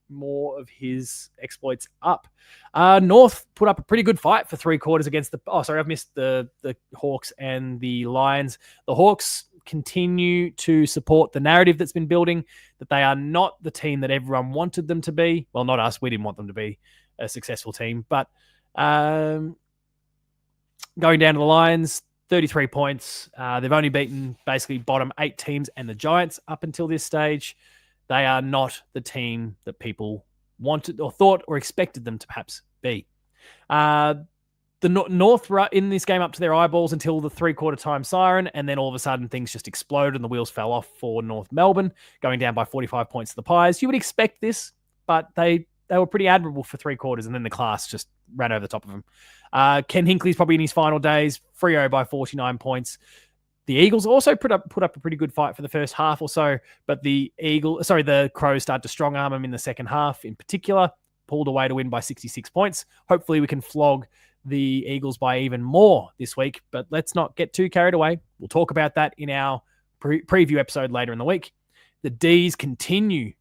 more of his exploits up. North put up a pretty good fight for 3 quarters against I've missed the Hawks and the Lions. The Hawks continue to support the narrative that's been building that they are not the team that everyone wanted them to be. Well, not us. We didn't want them to be a successful team. But going down to the Lions, 33 points. They've only beaten basically bottom 8 teams and the Giants up until this stage. They are not the team that people wanted or thought or expected them to perhaps be. The North were in this game up to their eyeballs until the 3-quarter time siren, and then all of a sudden things just exploded and the wheels fell off for North Melbourne, going down by 45 points to the Pies. You would expect this, but they were pretty admirable for 3 quarters, and then the class just ran over the top of them. Ken Hinckley's probably in his final days. Freo by 49 points. The Eagles also put up a pretty good fight for the first half or so, but the Crows started to strong arm them in the second half in particular, pulled away to win by 66 points. Hopefully we can flog the Eagles by even more this week, but let's not get too carried away. We'll talk about that in our preview episode later in the week. The D's continue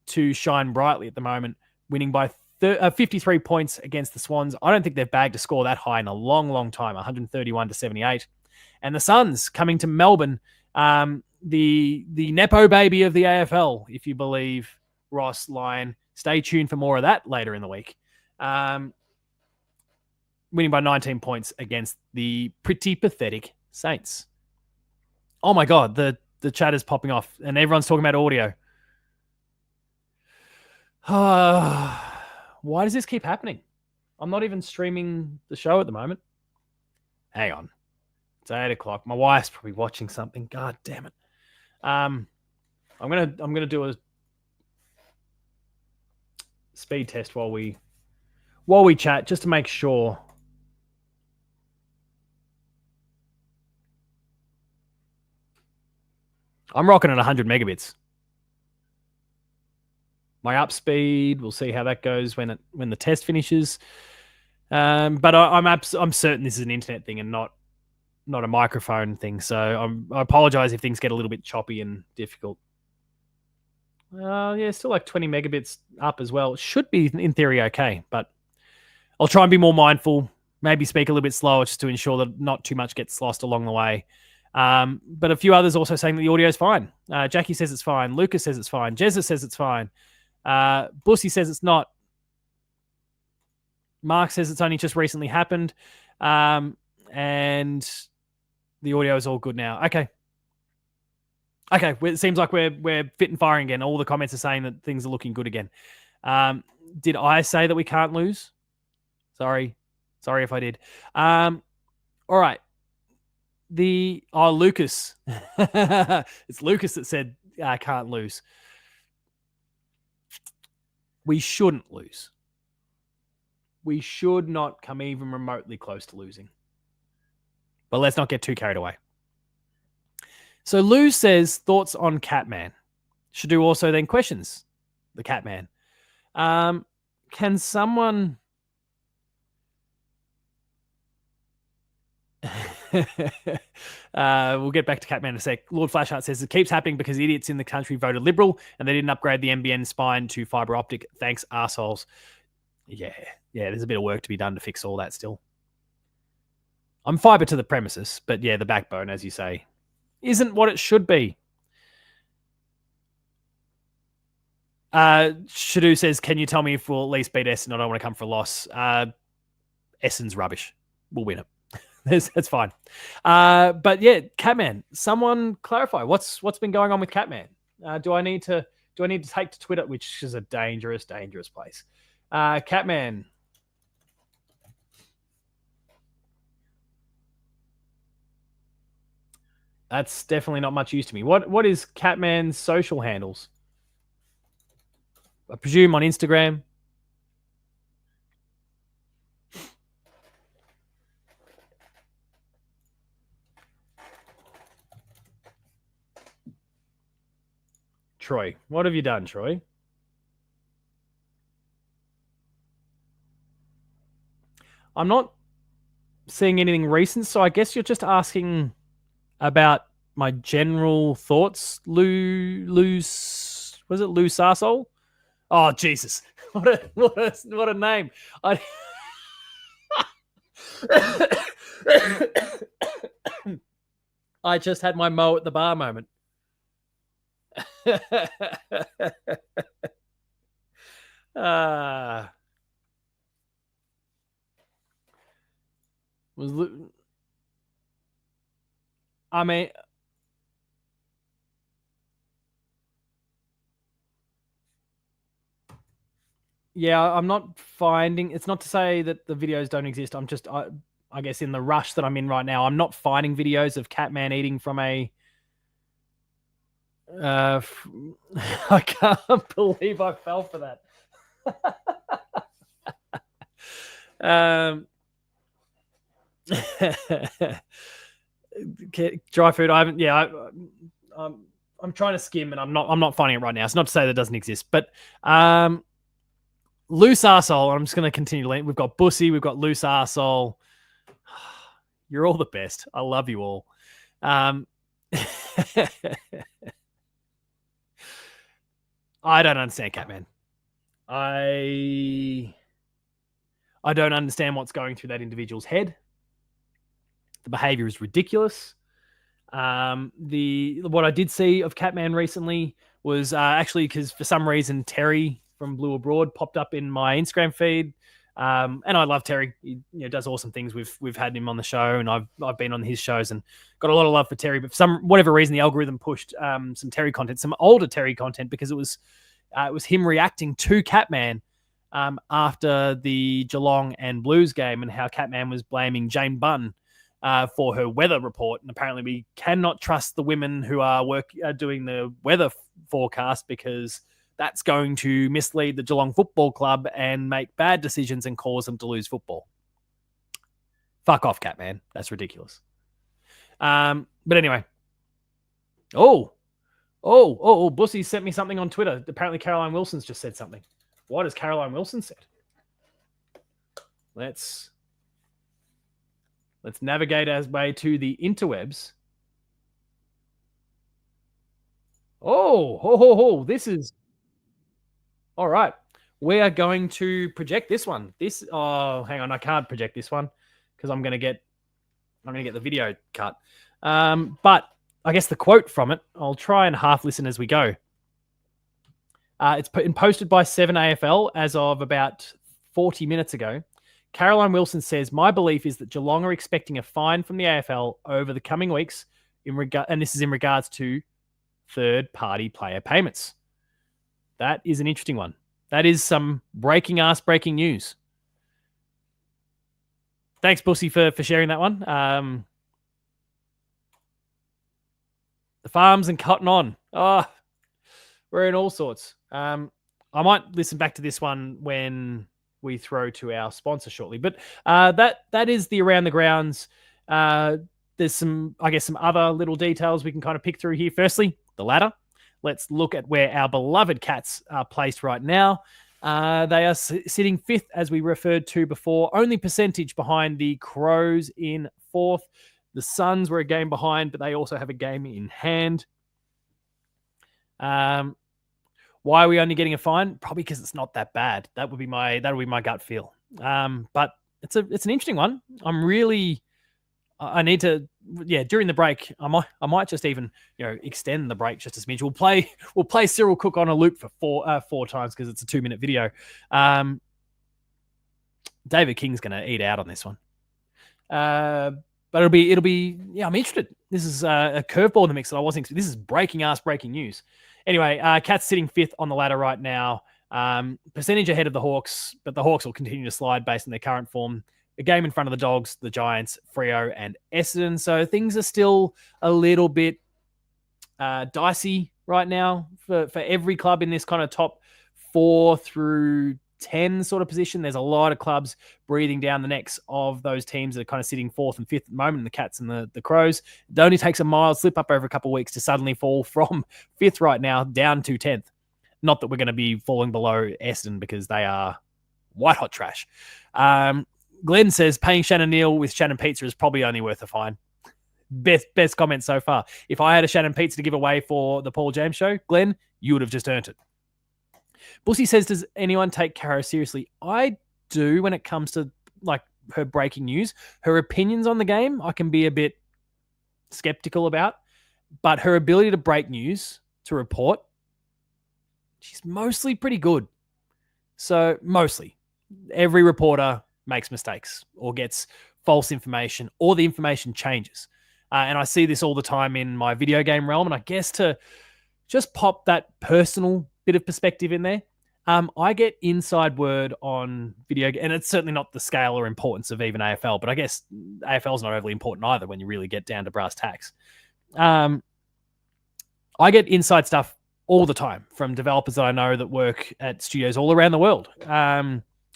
to shine brightly at the moment, winning by 53 points against the Swans. I don't think they've bagged a score that high in a long, long time, 131-78. And the Suns coming to Melbourne, the Nepo baby of the AFL, if you believe Ross, Lyon. Stay tuned for more of that later in the week. Winning by 19 points against the pretty pathetic Saints. Oh my God, the chat is popping off and everyone's talking about audio. Why does this keep happening? I'm not even streaming the show at the moment. Hang on. It's 8 o'clock. My wife's probably watching something. God damn it. I'm gonna do a speed test while we chat just to make sure. I'm rocking at 100 megabits. My up speed, we'll see how that goes when the test finishes. But I'm certain this is an internet thing and not a microphone thing. So I apologize if things get a little bit choppy and difficult. Yeah, still like 20 megabits up as well. Should be in theory okay, but I'll try and be more mindful. Maybe speak a little bit slower just to ensure that not too much gets lost along the way. But a few others also saying that the audio is fine. Jackie says it's fine. Lucas says it's fine. Jezza says it's fine. Bussy says it's not. Mark says it's only just recently happened. And the audio is all good now. Okay. It seems like we're fit and firing again. All the comments are saying that things are looking good again. Did I say that we can't lose? Sorry if I did. All right. Lucas. It's Lucas that said can't lose. We shouldn't lose. We should not come even remotely close to losing. But let's not get too carried away. So Lou says, thoughts on Catman. Should do also then questions. The Catman. Can someone... we'll get back to Catman in a sec. Lord Flashheart says, it keeps happening because idiots in the country voted Liberal and they didn't upgrade the NBN spine to fibre optic. Thanks, arseholes. Yeah, there's a bit of work to be done to fix all that still. I'm fibre to the premises, but yeah, the backbone, as you say, isn't what it should be. Shadu says, can you tell me if we'll at least beat Essen? I don't want to come for a loss. Essen's rubbish. We'll win it. That's fine. But yeah, Catman, someone clarify what's been going on with Catman. Do I need to take to Twitter, which is a dangerous place. Catman. That's definitely not much use to me. What is Catman's social handles? I presume on Instagram. Troy, what have you done, Troy? I'm not seeing anything recent, so I guess you're just asking about my general thoughts. Was it Lou Sarsol? Oh Jesus! What a name! I just had my mow at the bar moment. I mean, yeah, I'm not finding. It's not to say that the videos don't exist. I'm just, I guess, in the rush that I'm in right now, I'm not finding videos of Catman eating from a. I can't believe I fell for that. Dry food. I haven't. Yeah, I'm trying to skim, and I'm not finding it right now. It's not to say that it doesn't exist, but loose arsehole. I'm just going to continue. We've got Bussy. We've got loose arsehole. You're all the best. I love you all. I don't understand Catman. I don't understand what's going through that individual's head. The behavior is ridiculous. What I did see of Catman recently was actually because for some reason Terry from Blue Abroad popped up in my Instagram feed. And I love Terry. He does awesome things. We've had him on the show, and I've been on his shows and got a lot of love for Terry. But for whatever reason, the algorithm pushed some Terry content, some older Terry content, because it was him reacting to Catman after the Geelong and Blues game, and how Catman was blaming Jane Bunn for her weather report. And apparently we cannot trust the women who are doing the weather forecast, because that's going to mislead the Geelong Football Club and make bad decisions and cause them to lose football. Fuck off, Catman. That's ridiculous. But anyway. Bussy sent me something on Twitter. Apparently Caroline Wilson's just said something. What has Caroline Wilson said? Let's navigate our way to the interwebs. This is all right. We are going to project this one. Hang on, I can't project this one because I'm gonna get the video cut. But I guess the quote from it, I'll try and half listen as we go. It's posted by 7AFL as of about 40 minutes ago. Caroline Wilson says, "My belief is that Geelong are expecting a fine from the AFL over the coming weeks, and this is in regards to third-party player payments." That is an interesting one. That is some breaking news. Thanks, Bussy, for sharing that one. The farms and cotton on. We're in all sorts. I might listen back to this one when we throw to our sponsor shortly. But that is the around the grounds. There's some other little details we can kind of pick through here. Firstly, the ladder. Let's look at where our beloved Cats are placed right now. They are sitting fifth, as we referred to before, only percentage behind the Crows in fourth. The Suns were a game behind, but they also have a game in hand. Why are we only getting a fine? Probably because it's not that bad. That would be my gut feel. But it's an interesting one. I need to, during the break, I might just even, extend the break just a smidge. We'll play Cyril Cook on a loop for four times because it's a 2-minute video. David King's going to eat out on this one. But it'll be, I'm interested. This is a curveball in the mix that I wasn't. This is breaking news. Anyway, Cats sitting fifth on the ladder right now. Percentage ahead of the Hawks, but the Hawks will continue to slide based on their current form. A game in front of the Dogs, the Giants, Freo, and Essendon. So things are still a little bit dicey right now for every club in this kind of top 4 through 10 sort of position. There's a lot of clubs breathing down the necks of those teams that are kind of sitting 4th and 5th at the moment, the Cats and the Crows. It only takes a mild slip up over a couple of weeks to suddenly fall from 5th right now down to 10th. Not that we're going to be falling below Essendon because they are white hot trash. Glenn says paying Shannon Neal with Shannon Pizza is probably only worth a fine. Best comment so far. If I had a Shannon Pizza to give away for the Paul James show, Glenn, you would have just earned it. Bussy says, does anyone take Caro seriously? I do when it comes to like her breaking news. Her opinions on the game, I can be a bit skeptical about, but her ability to break news, to report, she's mostly pretty good. So mostly. Every reporter makes mistakes or gets false information or the information changes. And I see this all the time in my video game realm. And I guess to just pop that personal bit of perspective in there, I get inside word on video, and it's certainly not the scale or importance of even AFL, but I guess AFL is not overly important either when you really get down to brass tacks. I get inside stuff all the time from developers that I know that work at studios all around the world.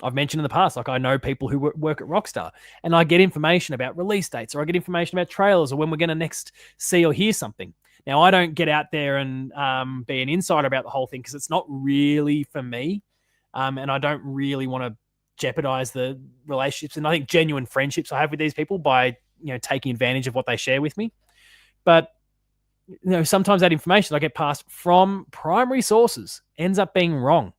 I've mentioned in the past, like I know people who work at Rockstar, and I get information about release dates, or I get information about trailers, or when we're going to next see or hear something. Now, I don't get out there and be an insider about the whole thing because it's not really for me, and I don't really want to jeopardize the relationships and I think genuine friendships I have with these people by taking advantage of what they share with me. But sometimes that information I get passed from primary sources ends up being wrong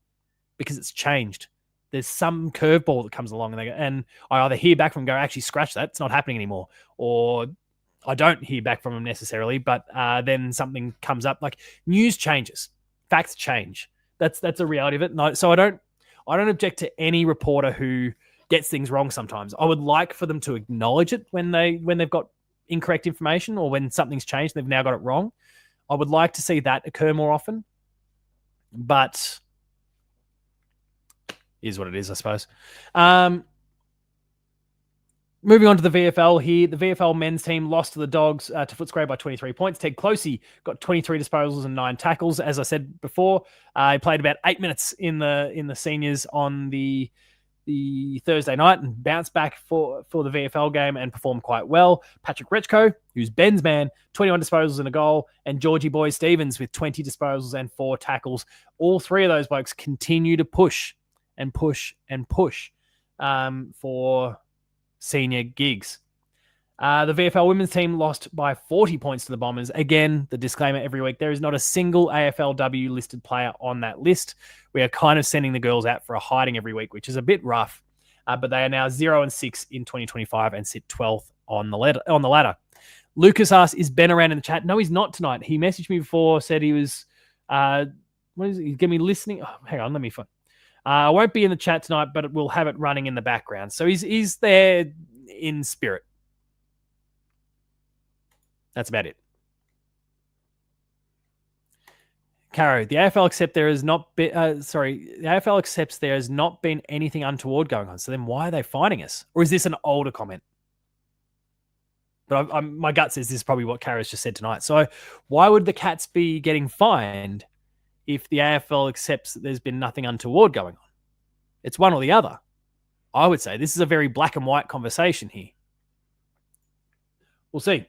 because it's changed. There's some curveball that comes along and I either hear back from them and go, actually scratch that, it's not happening anymore. Or I don't hear back from them necessarily, but then something comes up. Like news changes, facts change. That's a reality of it. No, so I don't object to any reporter who gets things wrong sometimes. I would like for them to acknowledge it when they've got incorrect information or when something's changed and they've now got it wrong. I would like to see that occur more often, but is what it is, I suppose. Moving on to the VFL here. The VFL men's team lost to the Dogs to Footscray by 23 points. Ted Closey got 23 disposals and 9 tackles. As I said before, he played about 8 minutes in the seniors on the Thursday night and bounced back for the VFL game and performed quite well. Patrick Rechko, who's Ben's man, 21 disposals and a goal, and Georgie Boy Stevens with 20 disposals and 4 tackles. All three of those blokes continue to push and push and push for senior gigs. The VFL women's team lost by 40 points to the Bombers. Again, the disclaimer every week, there is not a single AFLW listed player on that list. We are kind of sending the girls out for a hiding every week, which is a bit rough. But they are now 0-6 in 2025 and sit 12th on the ladder. Lucas asks, is Ben around in the chat? No, he's not tonight. He messaged me before, said he was, what is it? He's going to be listening. Oh, hang on, let me find. I won't be in the chat tonight, but we'll have it running in the background. So he's there in spirit. That's about it. Caro, the AFL accepts there has not been. The AFL accepts there has not been anything untoward going on. So then, why are they fining us? Or is this an older comment? But my gut says this is probably what Caro's just said tonight. So why would the Cats be getting fined if the AFL accepts that there's been nothing untoward going on? It's one or the other. I would say this is a very black and white conversation here. We'll see.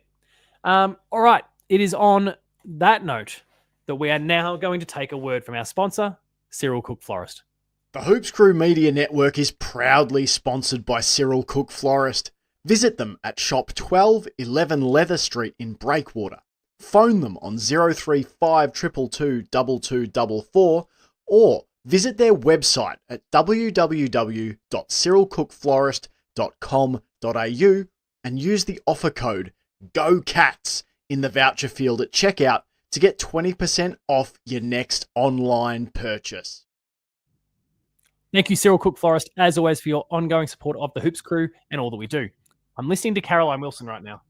All right. It is on that note that we are now going to take a word from our sponsor, Cyril Cook Florist. The Hoops Crew Media Network is proudly sponsored by Cyril Cook Florist. Visit them at shop 1211 Leather Street in Breakwater. Phone them on 035 222 2244 or visit their website at www.cyrilcookflorist.com.au and use the offer code GOCATS in the voucher field at checkout to get 20% off your next online purchase. Thank you, Cyril Cook Florist, as always, for your ongoing support of the Hoops Crew and all that we do. I'm listening to Caroline Wilson right now.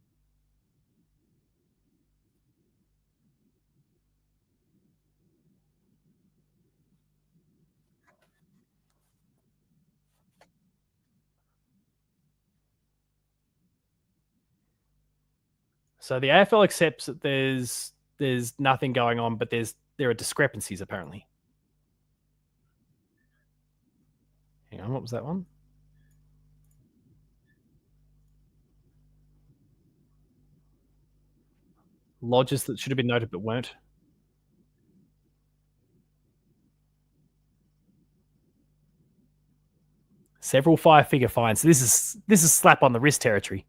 So the AFL accepts that there's nothing going on, but there are discrepancies apparently. Hang on, what was that one? Lodges that should have been noted but weren't. Several 5-figure fines. So this is slap on the wrist territory.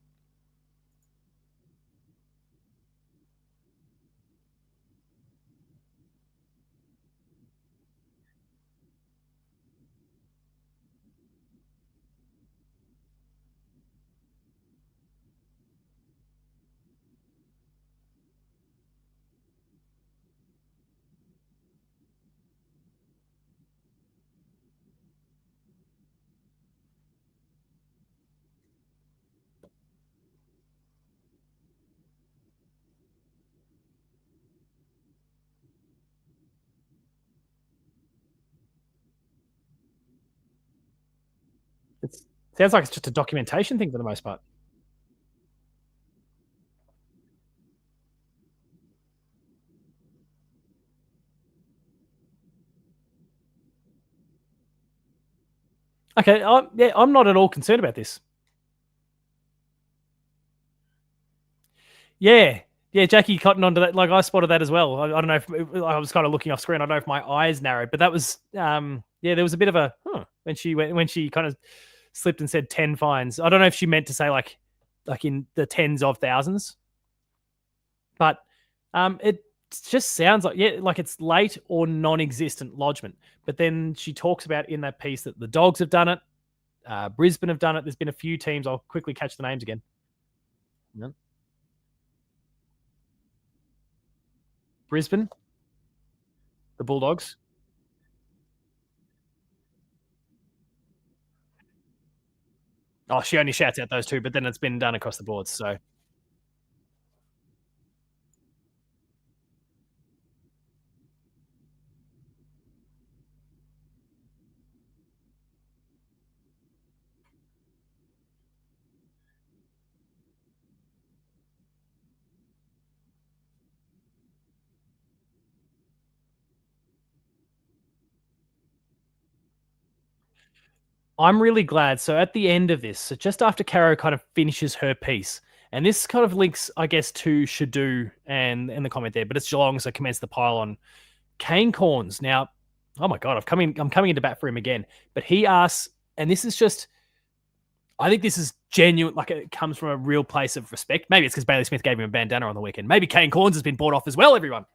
It sounds like it's just a documentation thing for the most part. Okay, I'm not at all concerned about this. Yeah, Jackie cotton onto that. Like I spotted that as well. I don't know if I was kind of looking off screen. I don't know if my eyes narrowed, but that was there was a bit of a when she kind of slipped and said 10 fines. I don't know if she meant to say like in the tens of thousands, but it just sounds like it's late or non-existent lodgement. But then she talks about in that piece that the Dogs have done it, Brisbane have done it. There's been a few teams. I'll quickly catch the names again. Yep. Brisbane, the Bulldogs. Oh, she only shouts out those two, but then it's been done across the board. So I'm really glad. So at the end of this, so just after Caro kind of finishes her piece, and this kind of links, I guess, to Shadu and the comment there, but it's Geelong, so commence the pile on. Kane Corns. Now, oh my god, I'm coming into bat for him again. But he asks, and this is just, I think this is genuine, like it comes from a real place of respect. Maybe it's because Bailey Smith gave him a bandana on the weekend. Maybe Kane Corns has been bought off as well, everyone.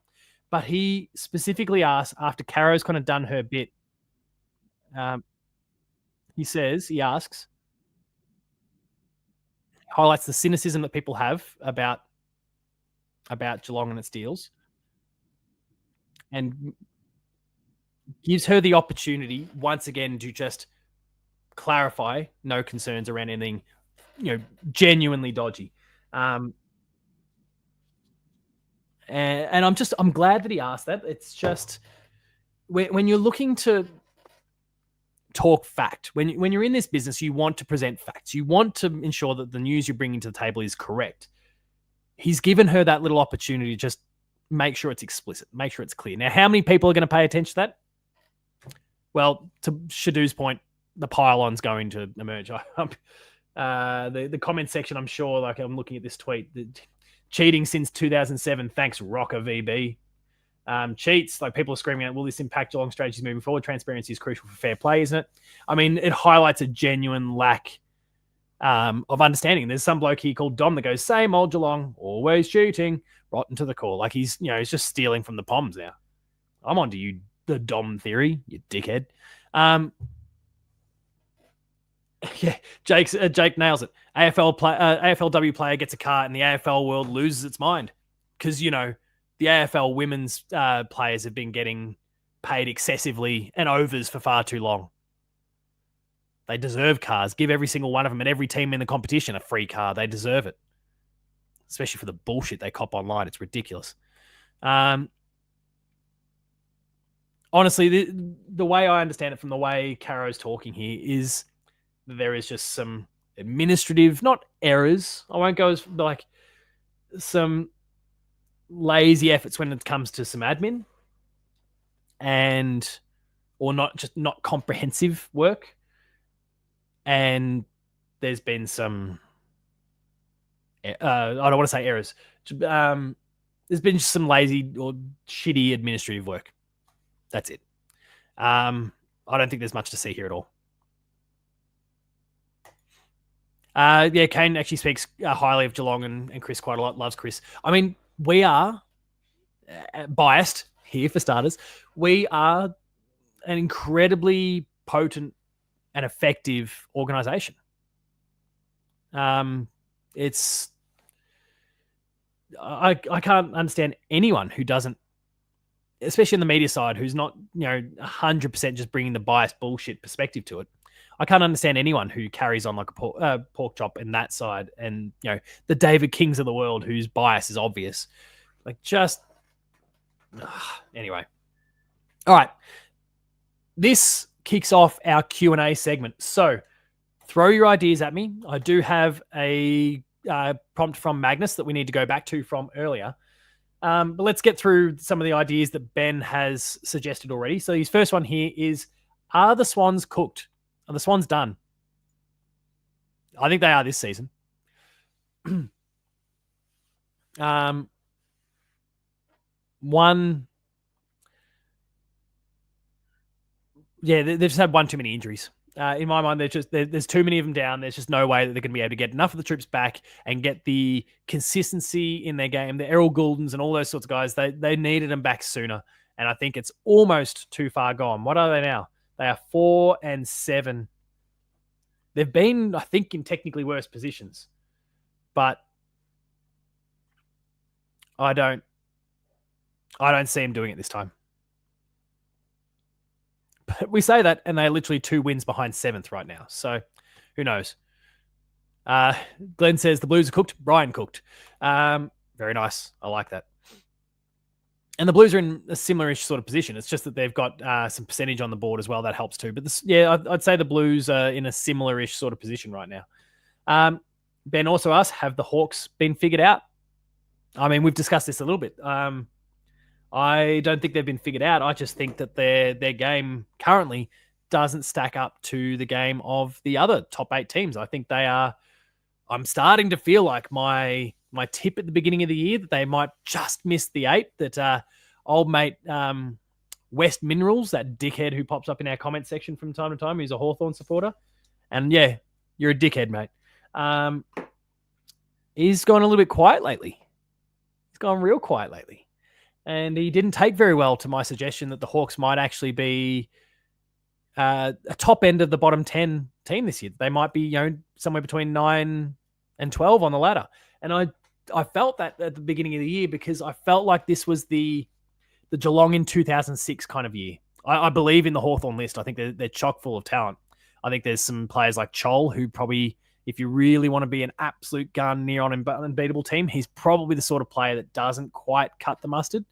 But he specifically asked after Caro's kind of done her bit. Um, he asks, highlights the cynicism that people have about Geelong and its deals, and gives her the opportunity once again to just clarify no concerns around anything, genuinely dodgy. Um, and I'm glad that he asked that. It's just when you're looking to talk fact, when you're in this business, you want to present facts. You want to ensure that the news you're bringing to the table is correct. He's given her that little opportunity to just make sure it's explicit, make sure it's clear. Now, how many people are going to pay attention to that? Well, to Shadu's point, the pylon's going to emerge. The comment section, I'm sure, like I'm looking at this tweet, cheating since 2007. Thanks, Rocker VB. Cheats, like people are screaming out, will this impact Geelong strategies moving forward? Transparency is crucial for fair play, isn't it? I mean, it highlights a genuine lack of understanding. There's some bloke here called Dom that goes, same old Geelong, always cheating, rotten to the core. Like he's just stealing from the Poms now. I'm onto you, the Dom theory, you dickhead. Yeah, Jake nails it. AFLW player gets a car and the AFL world loses its mind because the AFL women's players have been getting paid excessively and overs for far too long. They deserve cars. Give every single one of them and every team in the competition a free car. They deserve it, especially for the bullshit they cop online. It's ridiculous. Honestly, the way I understand it from the way Caro's talking here is there is just some administrative, not errors. I won't go as like some lazy efforts when it comes to some admin or not comprehensive work. And there's been some, I don't want to say errors. There's been some lazy or shitty administrative work. That's it. I don't think there's much to see here at all. Kane actually speaks highly of Geelong and Chris quite a lot. Loves Chris. I mean, we are biased here for starters. We are an incredibly potent and effective organisation. It's I can't understand anyone who doesn't, especially on the media side, who's not 100% just bringing the biased bullshit perspective to it. I can't understand anyone who carries on like a pork chop in that side, and the David Kings of the world whose bias is obvious. Like anyway. All right. This kicks off our Q&A segment. So throw your ideas at me. I do have a prompt from Magnus that we need to go back to from earlier. But let's get through some of the ideas that Ben has suggested already. So his first one here is, are the Swans cooked? Are the Swans done? I think they are this season. They've just had one too many injuries. In my mind, there's too many of them down. There's just no way that they're going to be able to get enough of the troops back and get the consistency in their game. The Errol Gouldens and all those sorts of guys, they needed them back sooner. And I think it's almost too far gone. What are they now? They are 4-7. They've been, I think, in technically worse positions. But I don't I don't see him doing it this time. But we say that, and they're literally 2 wins behind 7th right now. So who knows? Glenn says the Blues are cooked. Brian cooked. Very nice. I like that. And the Blues are in a similar-ish sort of position. It's just that they've got some percentage on the board as well. That helps too. But I'd say the Blues are in a similar-ish sort of position right now. Ben also asks, have the Hawks been figured out? I mean, we've discussed this a little bit. I don't think they've been figured out. I just think that their game currently doesn't stack up to the game of the other top 8 teams. I think they are. I'm starting to feel like my tip at the beginning of the year that they might just miss the 8. That old mate West Minerals, that dickhead who pops up in our comment section from time to time, who's a Hawthorn supporter, and yeah, you're a dickhead, mate. He's gone a little bit quiet lately. He's gone real quiet lately. And he didn't take very well to my suggestion that the Hawks might actually be a top end of the bottom 10 team this year. They might be, somewhere between 9 and 12 on the ladder. And I felt that at the beginning of the year because I felt like this was the Geelong in 2006 kind of year. I believe in the Hawthorn list. I think they're chock full of talent. I think there's some players like Chol who probably, if you really want to be an absolute gun near on unbeatable team, he's probably the sort of player that doesn't quite cut the mustard.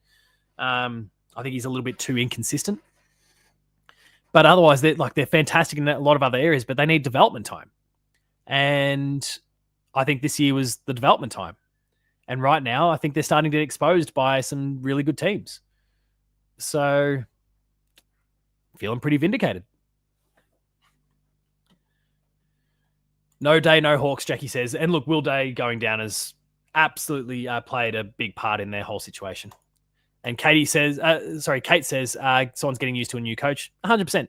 I think he's a little bit too inconsistent. But otherwise, they're fantastic in a lot of other areas, but they need development time. And I think this year was the development time. And right now, I think they're starting to get exposed by some really good teams. So, feeling pretty vindicated. No Day, no Hawks, Jackie says. And look, Will Day going down has absolutely played a big part in their whole situation. And Kate says, someone's getting used to a new coach. 100%.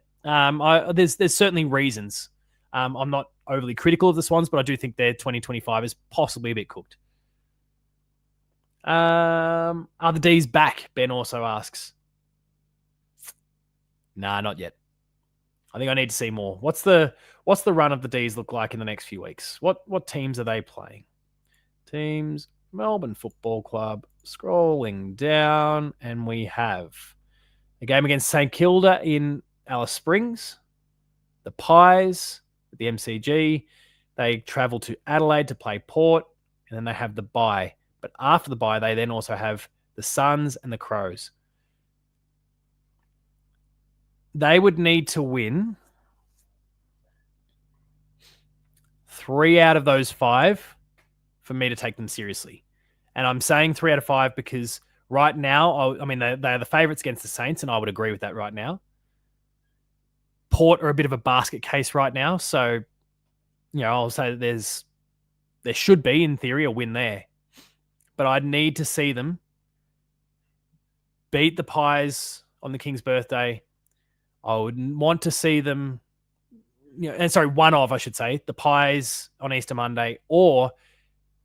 There's certainly reasons. I'm not overly critical of the Swans, but I do think their 2025 is possibly a bit cooked. Are the D's back? Ben also asks. Nah, not yet. I think I need to see more. What's the run of the D's look like in the next few weeks? What teams are they playing? Teams, Melbourne Football Club. Scrolling down, and we have a game against St Kilda in Alice Springs. The Pies at the MCG. They travel to Adelaide to play Port, and then they have the bye. But after the bye, they then also have the Suns and the Crows. They would need to win 3 out of those 5 for me to take them seriously. And I'm saying 3 out of 5 because right now, they're the favourites against the Saints, and I would agree with that right now. Port are a bit of a basket case right now. So, I'll say that there should be, in theory, a win there. But I'd need to see them beat the Pies on the King's birthday. I would want to see them, one of, I should say, the Pies on Easter Monday, or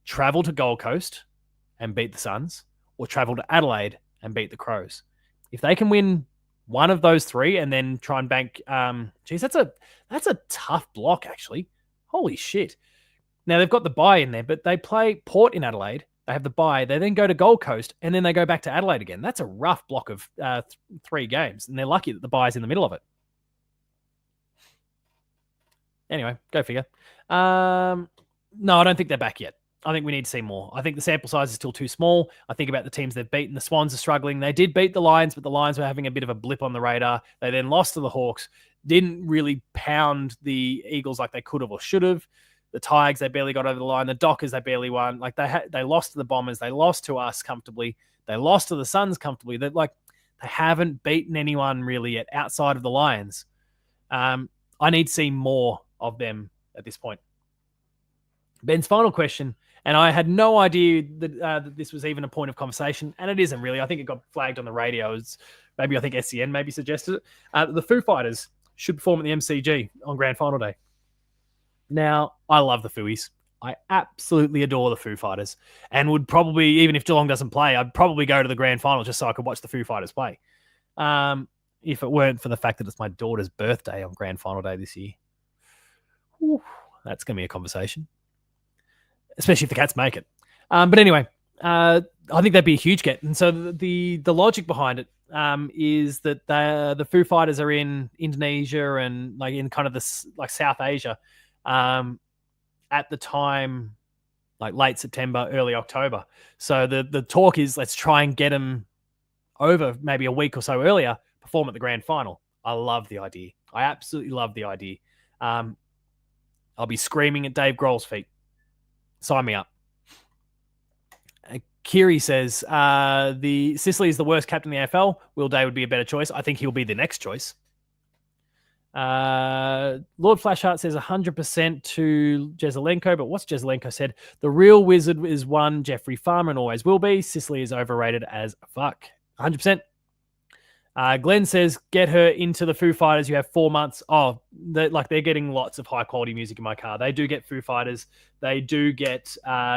travel to Gold Coast and beat the Suns, or travel to Adelaide and beat the Crows. If they can win one of those 3 and then try and bank, that's a tough block, actually. Holy shit. Now, they've got the bye in there, but they play Port in Adelaide. They have the bye. They then go to Gold Coast, and then they go back to Adelaide again. That's a rough block of 3 games, and they're lucky that the bye's in the middle of it. Anyway, go figure. No, I don't think they're back yet. I think we need to see more. I think the sample size is still too small. I think about the teams they've beaten. The Swans are struggling. They did beat the Lions, but the Lions were having a bit of a blip on the radar. They then lost to the Hawks. Didn't really pound the Eagles like they could have or should have. The Tigers, they barely got over the line. The Dockers, they barely won. They lost to the Bombers. They lost to us comfortably. They lost to the Suns comfortably. They haven't beaten anyone really yet outside of the Lions. I need to see more of them at this point. Ben's final question. And I had no idea that this was even a point of conversation, and it isn't really. I think it got flagged on the radio. I think SCN maybe suggested it. The Foo Fighters should perform at the MCG on Grand Final Day. Now, I love the Fooies. I absolutely adore the Foo Fighters, and would probably, even if Geelong doesn't play, I'd probably go to the Grand Final just so I could watch the Foo Fighters play. If it weren't for the fact that it's my daughter's birthday on Grand Final Day this year. Whew, that's going to be a conversation. Especially if the Cats make it. But anyway, I think that'd be a huge get. And so the logic behind it is that the Foo Fighters are in Indonesia and like in kind of this like South Asia at the time, like late September, early October. So the talk is let's try and get them over maybe a week or so earlier, perform at the grand final. I love the idea. I absolutely love the idea. I'll be screaming at Dave Grohl's feet. Sign me up. Kiri says, the Sicily is the worst captain in the AFL. Will Day would be a better choice. I think he'll be the next choice. Lord Flashheart says 100% to Jesaulenko, but what's Jesaulenko said? The real wizard is one Jeffrey Farmer and always will be. Sicily is overrated as fuck. 100%. Glenn says, get her into the Foo Fighters. You have 4 months. Oh, they're getting lots of high quality music in my car. They do get Foo Fighters. They do get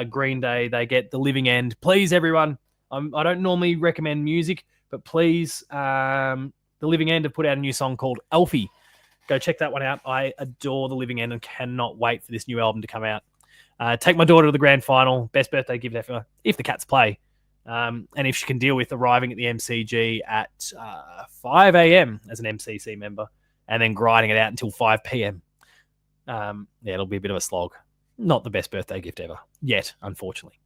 Green Day. They get The Living End. Please, everyone. I don't normally recommend music, but please, The Living End have put out a new song called Alfie. Go check that one out. I adore The Living End and cannot wait for this new album to come out. Take my daughter to the grand final. Best birthday gift ever if the Cats play. And if she can deal with arriving at the MCG at 5 a.m. as an MCC member and then grinding it out until 5 p.m. It'll be a bit of a slog. Not the best birthday gift ever yet, unfortunately.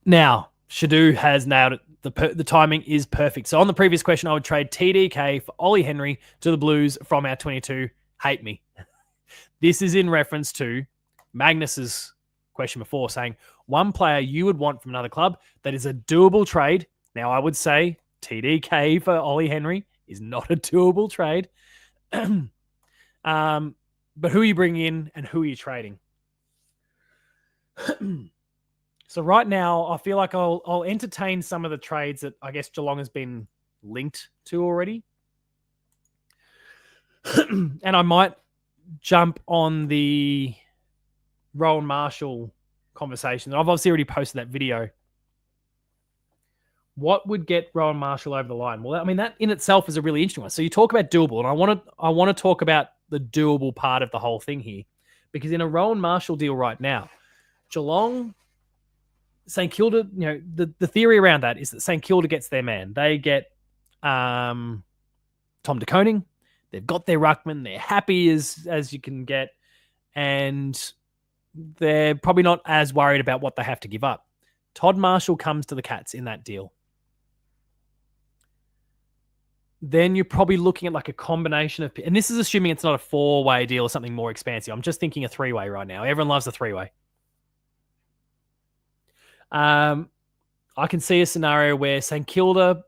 Now, Shadu has nailed it. The timing is perfect. So on the previous question, I would trade TDK for Ollie Henry to the Blues from our 22. Hate me. This is in reference to Magnus's question before, saying one player you would want from another club that is a doable trade. Now, I would say TDK for Ollie Henry is not a doable trade. But who are you bringing in and who are you trading? So right now, I feel like I'll entertain some of the trades that I guess Geelong has been linked to already. And I might jump on the Rowan Marshall conversation. I've obviously already posted that video. What would get Rowan Marshall over the line? Well, I mean, that in itself is a really interesting one. So you talk about doable, and I want to talk about the doable part of the whole thing here. Because in a Rowan Marshall deal right now, Geelong, St Kilda, the theory around that is that St Kilda gets their man. They get Tom de Koning. They've got their ruckman. They're happy as you can get. And they're probably not as worried about what they have to give up. Todd Marshall comes to the Cats in that deal. Then you're probably looking at like a combination of... And this is assuming it's not a 4-way deal or something more expansive. I'm just thinking a 3-way right now. Everyone loves a 3-way. I can see a scenario where St Kilda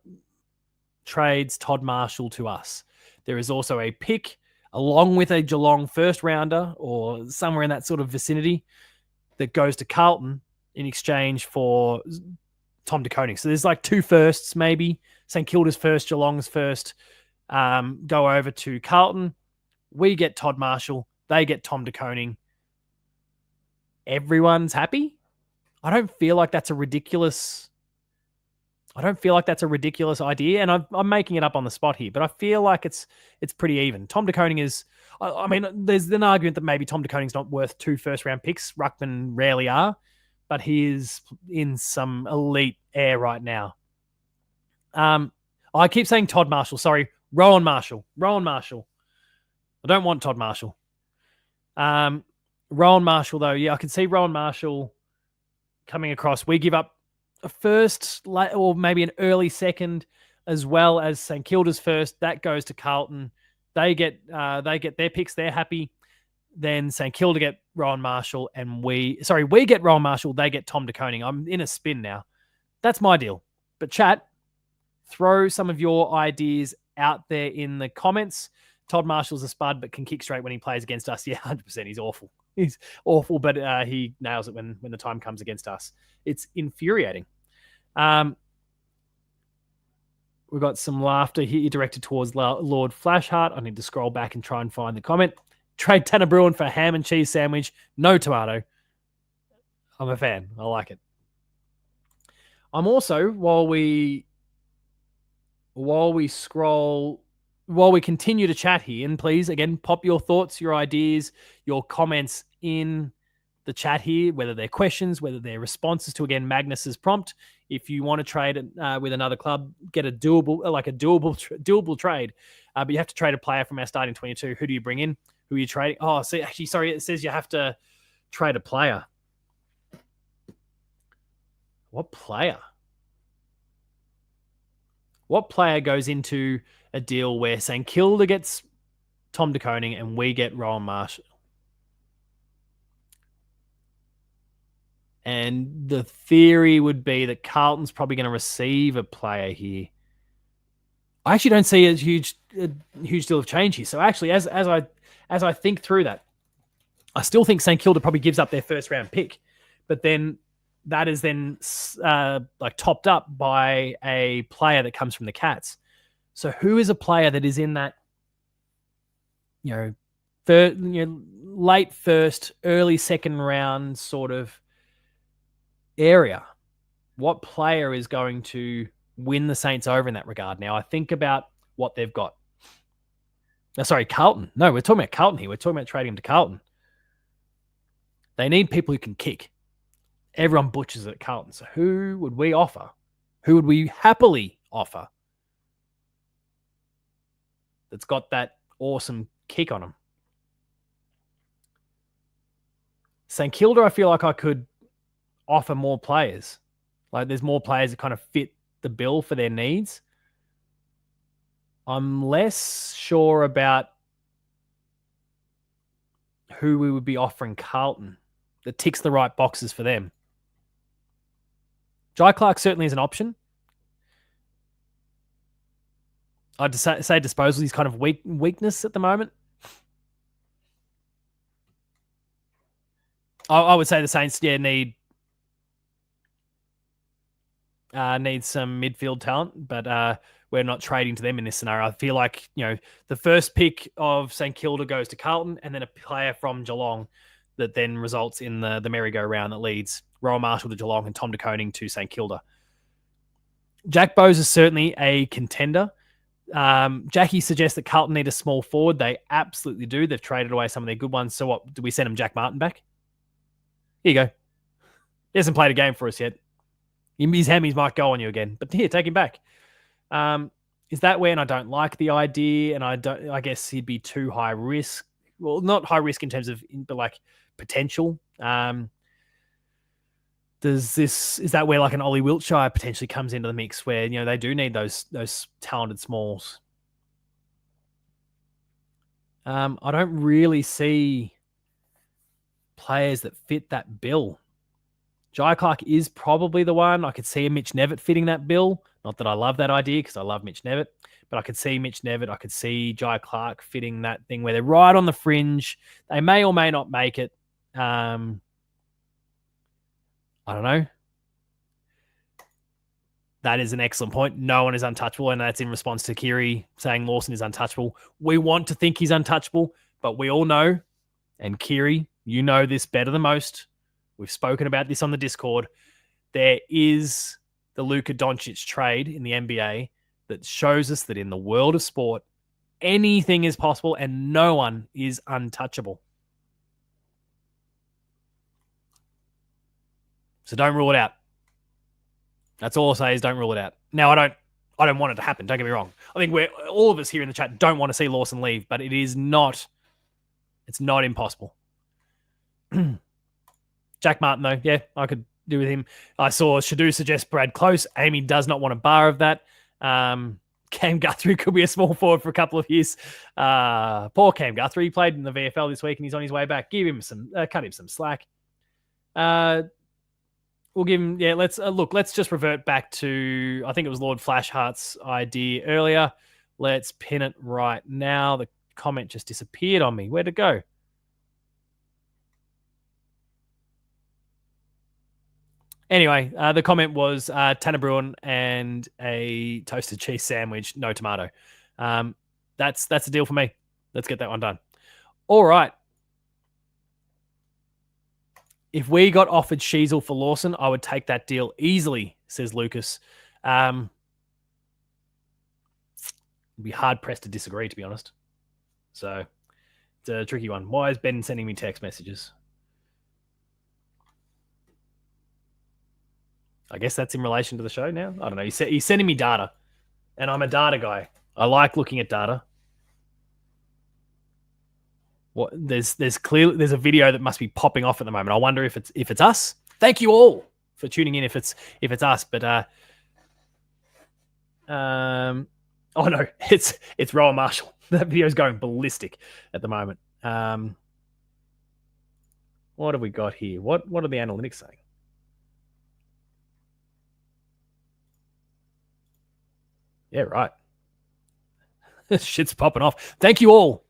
trades Todd Marshall to us. There is also a pick along with a Geelong first rounder or somewhere in that sort of vicinity that goes to Carlton in exchange for Tom de Koning. So there's like 2 firsts maybe. St Kilda's first, Geelong's first go over to Carlton. We get Todd Marshall. They get Tom de Koning. Everyone's happy? I don't feel like that's a ridiculous idea, and I'm making it up on the spot here, but I feel like it's pretty even. Tom de Koning is, I mean, there's an argument that maybe Tom de Koning's not worth 2 first-round picks. Ruckman rarely are, but he is in some elite air right now. I keep saying Todd Marshall. Sorry, Rowan Marshall. I don't want Todd Marshall. Rowan Marshall, though, yeah, I can see Rowan Marshall coming across. We give up a first or maybe an early second as well as St Kilda's first. That goes to Carlton. They get their picks. They're happy. Then St Kilda get Rowan Marshall and we get Rowan Marshall. They get Tom de Koning. I'm in a spin now. That's my deal. But chat, throw some of your ideas out there in the comments. Todd Marshall's a spud, but can kick straight when he plays against us. Yeah, 100%. He's awful. He's awful, but he nails it when the time comes against us. It's infuriating. We've got some laughter here directed towards Lord Flashheart. I need to scroll back and try and find the comment. Trade Tanner Bruin for a ham and cheese sandwich. No tomato. I'm a fan. I like it. I'm also, while we continue to chat here, and please, again, pop your thoughts, your ideas, your comments in the chat here, whether they're questions, whether they're responses to, again, Magnus's prompt. If you want to trade with another club, get a doable trade. But you have to trade a player from our starting 22. Who do you bring in? Who are you trading? Oh, see, actually, sorry, it says you have to trade a player. What player? What player goes into a deal where St Kilda gets Tom De Koning and we get Rowan Marshall? And the theory would be that Carlton's probably going to receive a player here. I actually don't see a huge deal of change here. So actually, as I think through that, I still think St Kilda probably gives up their first round pick, but then that is then topped up by a player that comes from the Cats. So who is a player that is in that, late first, early second round sort of area? What player is going to win the Saints over in that regard? Now, I think about what they've got. Carlton. No, we're talking about Carlton here. We're talking about trading him to Carlton. They need people who can kick. Everyone butchers it at Carlton. So who would we offer? Who would we happily offer that's got that awesome kick on him? St Kilda, I feel like I could offer more players. Like there's more players that kind of fit the bill for their needs. I'm less sure about who we would be offering Carlton that ticks the right boxes for them. Jai Clark certainly is an option. I'd say disposal is kind of weakness at the moment. I would say the Saints, need some midfield talent, but we're not trading to them in this scenario. I feel like, the first pick of St Kilda goes to Carlton and then a player from Geelong that then results in the merry-go-round that leads Rowan Marshall to Geelong and Tom De Koning to St Kilda. Jack Bowes is certainly a contender. Jackie suggests that Carlton need a small forward. They absolutely do. They've traded away some of their good ones. So what, do we send him Jack Martin back? Here you go. He hasn't played a game for us yet. His hammies might go on you again, but here, take him back. Is that when I don't like the idea, and I guess he'd be too high risk. Well, not high risk in terms of, but like potential. Is that where like an Ollie Wiltshire potentially comes into the mix, where they do need those talented smalls? I don't really see players that fit that bill. Jai Clark is probably the one. I could see a Mitch Nevitt fitting that bill. Not that I love that idea because I love Mitch Nevitt, but I could see Mitch Nevitt. I could see Jai Clark fitting that thing where they're right on the fringe. They may or may not make it. I don't know. That is an excellent point. No one is untouchable, and that's in response to Kiri saying Lawson is untouchable. We want to think he's untouchable, but we all know, and Kiri, you know this better than most. We've spoken about this on the Discord. There is the Luka Doncic trade in the NBA that shows us that in the world of sport, anything is possible and no one is untouchable. So don't rule it out. That's all I'll say is don't rule it out. Now, I don't want it to happen. Don't get me wrong. I think all of us here in the chat don't want to see Lawson leave, but it's not impossible. Jack Martin, though, yeah, I could do with him. I saw Shadu suggest Brad Close. Amy does not want a bar of that. Cam Guthrie could be a small forward for a couple of years. Poor Cam Guthrie. He played in the VFL this week and he's on his way back. Cut him some slack. We'll give him, let's just revert back to, I think it was Lord Flashheart's idea earlier. Let's pin it right now. The comment just disappeared on me. Where'd it go? Anyway, the comment was Tanner Bruin and a toasted cheese sandwich, no tomato. That's a deal for me. Let's get that one done. All right. If we got offered Sheasel for Lawson, I would take that deal easily, says Lucas. It'd be hard-pressed to disagree, to be honest. So it's a tricky one. Why is Ben sending me text messages? I guess that's in relation to the show now. I don't know. He's sending me data, and I'm a data guy. I like looking at data. What there's clearly there's a video that must be popping off at the moment. I wonder if it's us. Thank you all for tuning in. If it's us, but oh no, it's Rowan Marshall. That video is going ballistic at the moment. What have we got here? What are the analytics saying? Yeah, right. Shit's popping off. Thank you all.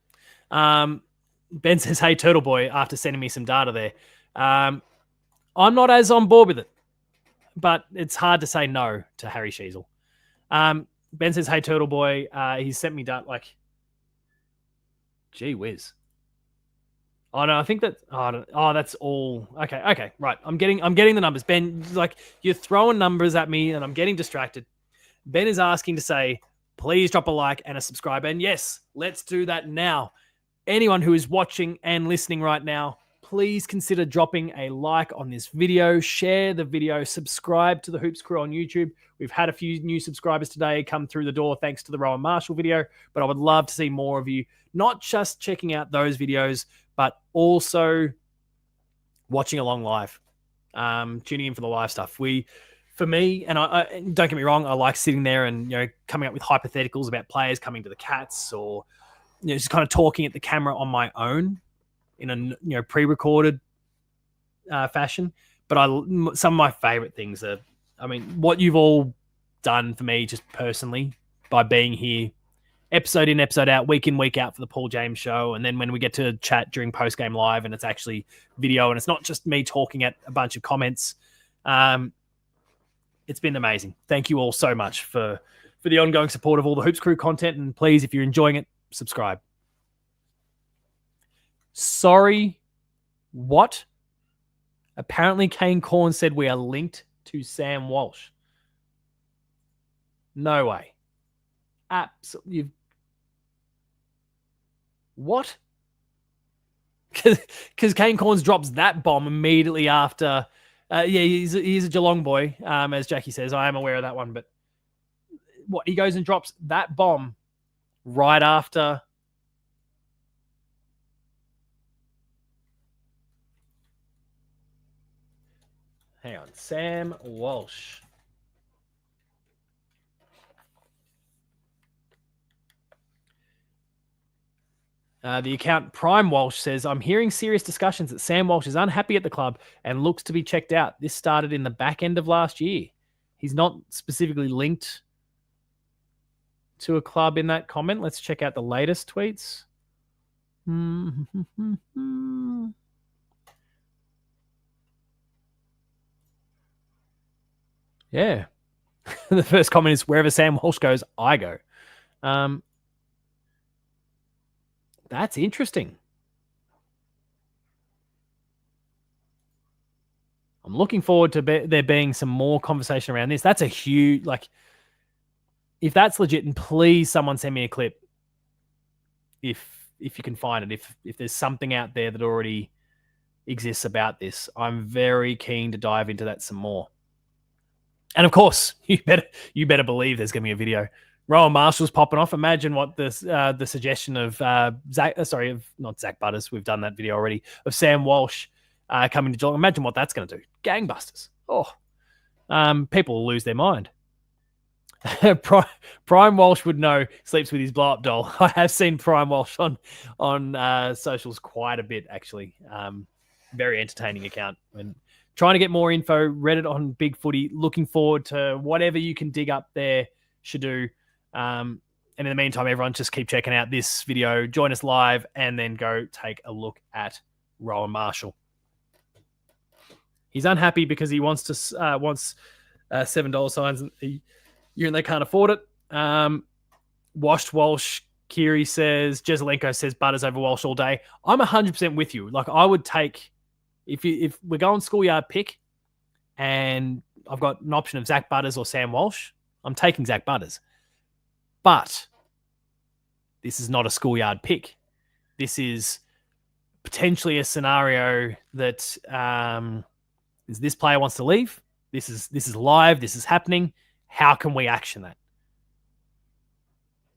Ben says, "Hey, Turtle Boy," after sending me some data there. I'm not as on board with it, but it's hard to say no to Harry Sheasel. Ben says, "Hey, Turtle Boy." He sent me data. Like, gee whiz. Oh no, I think that. Oh, that's all. Okay, right. I'm getting the numbers. Ben, like, you're throwing numbers at me, and I'm getting distracted. Ben is asking to say, please drop a like and a subscribe. And yes, let's do that now. Anyone who is watching and listening right now, please consider dropping a like on this video, share the video, subscribe to the Hoops Crew on YouTube. We've had a few new subscribers today come through the door thanks to the Rowan Marshall video, but I would love to see more of you, not just checking out those videos, but also watching along live, tuning in for the live stuff. For me, and I don't get me wrong, I like sitting there and coming up with hypotheticals about players coming to the Cats, or just kind of talking at the camera on my own in a pre-recorded fashion. But some of my favorite things are, what you've all done for me just personally by being here, episode in, episode out, week in, week out for the Paul James Show, and then when we get to chat during post-game live and it's actually video and it's not just me talking at a bunch of comments. It's been amazing. Thank you all so much for the ongoing support of all the Hoops Crew content. And please, if you're enjoying it, subscribe. Sorry, what? Apparently, Kane Corn said we are linked to Sam Walsh. No way. Absolutely. What? Because Kane Corns drops that bomb immediately after. He's a Geelong boy, as Jackie says. I am aware of that one. But what? He goes and drops that bomb right after. Hang on. Sam Walsh. The account Prime Walsh says, I'm hearing serious discussions that Sam Walsh is unhappy at the club and looks to be checked out. This started in the back end of last year. He's not specifically linked to a club in that comment. Let's check out the latest tweets. Yeah. The first comment is, wherever Sam Walsh goes, I go. That's interesting. I'm looking forward to there being some more conversation around this. That's a huge, if that's legit, and please someone send me a clip if you can find it. If there's something out there that already exists about this, I'm very keen to dive into that some more. And of course, you better believe there's going to be a video. Rowan Marshall's popping off. Imagine what the suggestion of not Zach Butters. We've done that video already, of Sam Walsh coming to Geelong. Imagine what that's going to do. Gangbusters. Oh, people will lose their mind. Prime Walsh would know, sleeps with his blow-up doll. I have seen Prime Walsh on socials quite a bit, actually. Very entertaining account. And trying to get more info, Reddit on Big Footy. Looking forward to whatever you can dig up there, Shadu. And in the meantime, everyone just keep checking out this video, join us live, and then go take a look at Rowan Marshall. He's unhappy because he wants $7 signs, and they can't afford it. Washed Walsh, Kiri says, Jezelenko says Butters over Walsh all day. I'm 100% with you. I would take, if we're going schoolyard pick and I've got an option of Zach Butters or Sam Walsh, I'm taking Zach Butters. But this is not a schoolyard pick. This is potentially a scenario that is this player wants to leave. This is live. This is happening. How can we action that?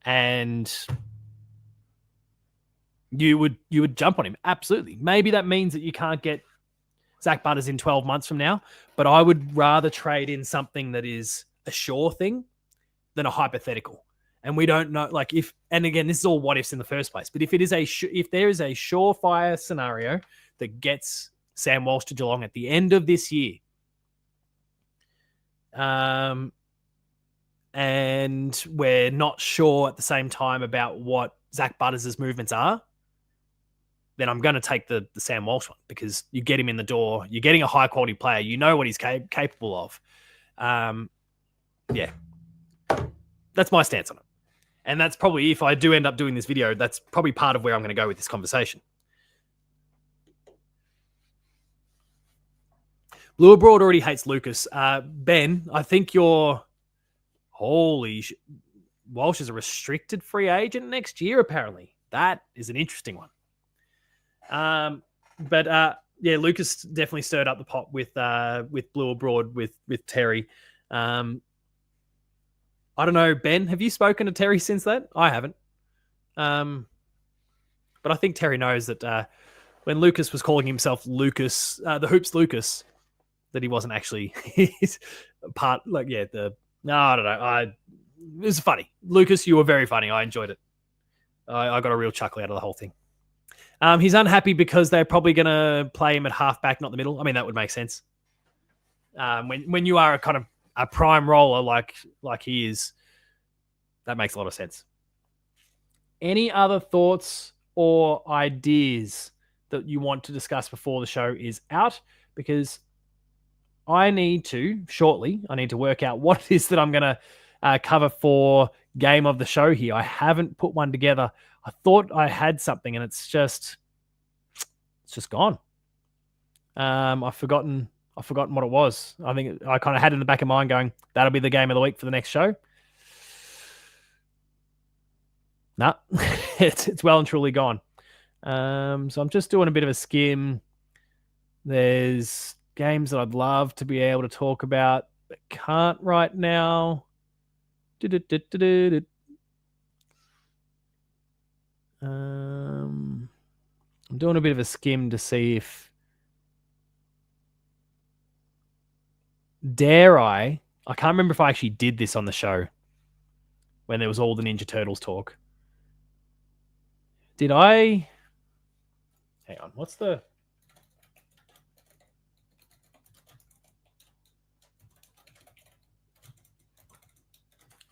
And you would jump on him. Absolutely. Maybe that means that you can't get Zach Butters in 12 months from now, but I would rather trade in something that is a sure thing than a hypothetical. And we don't know, like, if, and again, this is all what ifs in the first place, but if it is if there is a surefire scenario that gets Sam Walsh to Geelong at the end of this year, and we're not sure at the same time about what Zach Butters' movements are, then I'm going to take the Sam Walsh one, because you get him in the door. You're getting a high-quality player. You know what he's capable of. Yeah. That's my stance on it. And that's probably, if I do end up doing this video, that's probably part of where I'm going to go with this conversation. Blue Abroad already hates Lucas. Ben, I think you're... Walsh is a restricted free agent next year, apparently. That is an interesting one. But Lucas definitely stirred up the pot with Blue Abroad with Terry. I don't know, Ben, have you spoken to Terry since that? I haven't. But I think Terry knows that when Lucas was calling himself Lucas, the Hoops Lucas, that he wasn't actually his part. I don't know. It was funny. Lucas, you were very funny. I enjoyed it. I got a real chuckle out of the whole thing. He's unhappy because they're probably going to play him at halfback, not the middle. I mean, that would make sense. When you are a kind of a prime roller like he is, that makes a lot of sense. Any other thoughts or ideas that you want to discuss before the show is out? Because I need to work out what it is that I'm going to cover for game of the show here. I haven't put one together. I thought I had something, and it's just gone. I've forgotten what it was. I think I kind of had it in the back of mind going, that'll be the game of the week for the next show. No, it's well and truly gone. So I'm just doing a bit of a skim. There's games that I'd love to be able to talk about, but can't right now. I'm doing a bit of a skim to see if I can't remember if I actually did this on the show when there was all the Ninja Turtles talk. Did I? Hang on. What's the...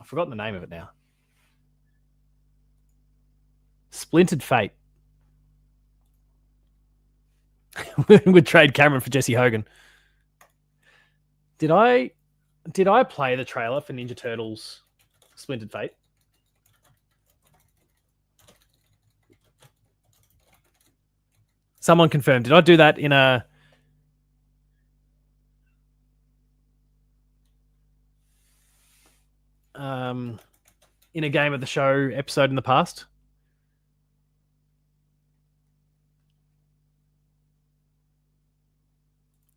I've forgotten the name of it now. Splintered Fate. Would trade Cameron for Jesse Hogan. Did I play the trailer for Ninja Turtles Splintered Fate? Someone confirmed. Did I do that in a... in a game of the show episode in the past?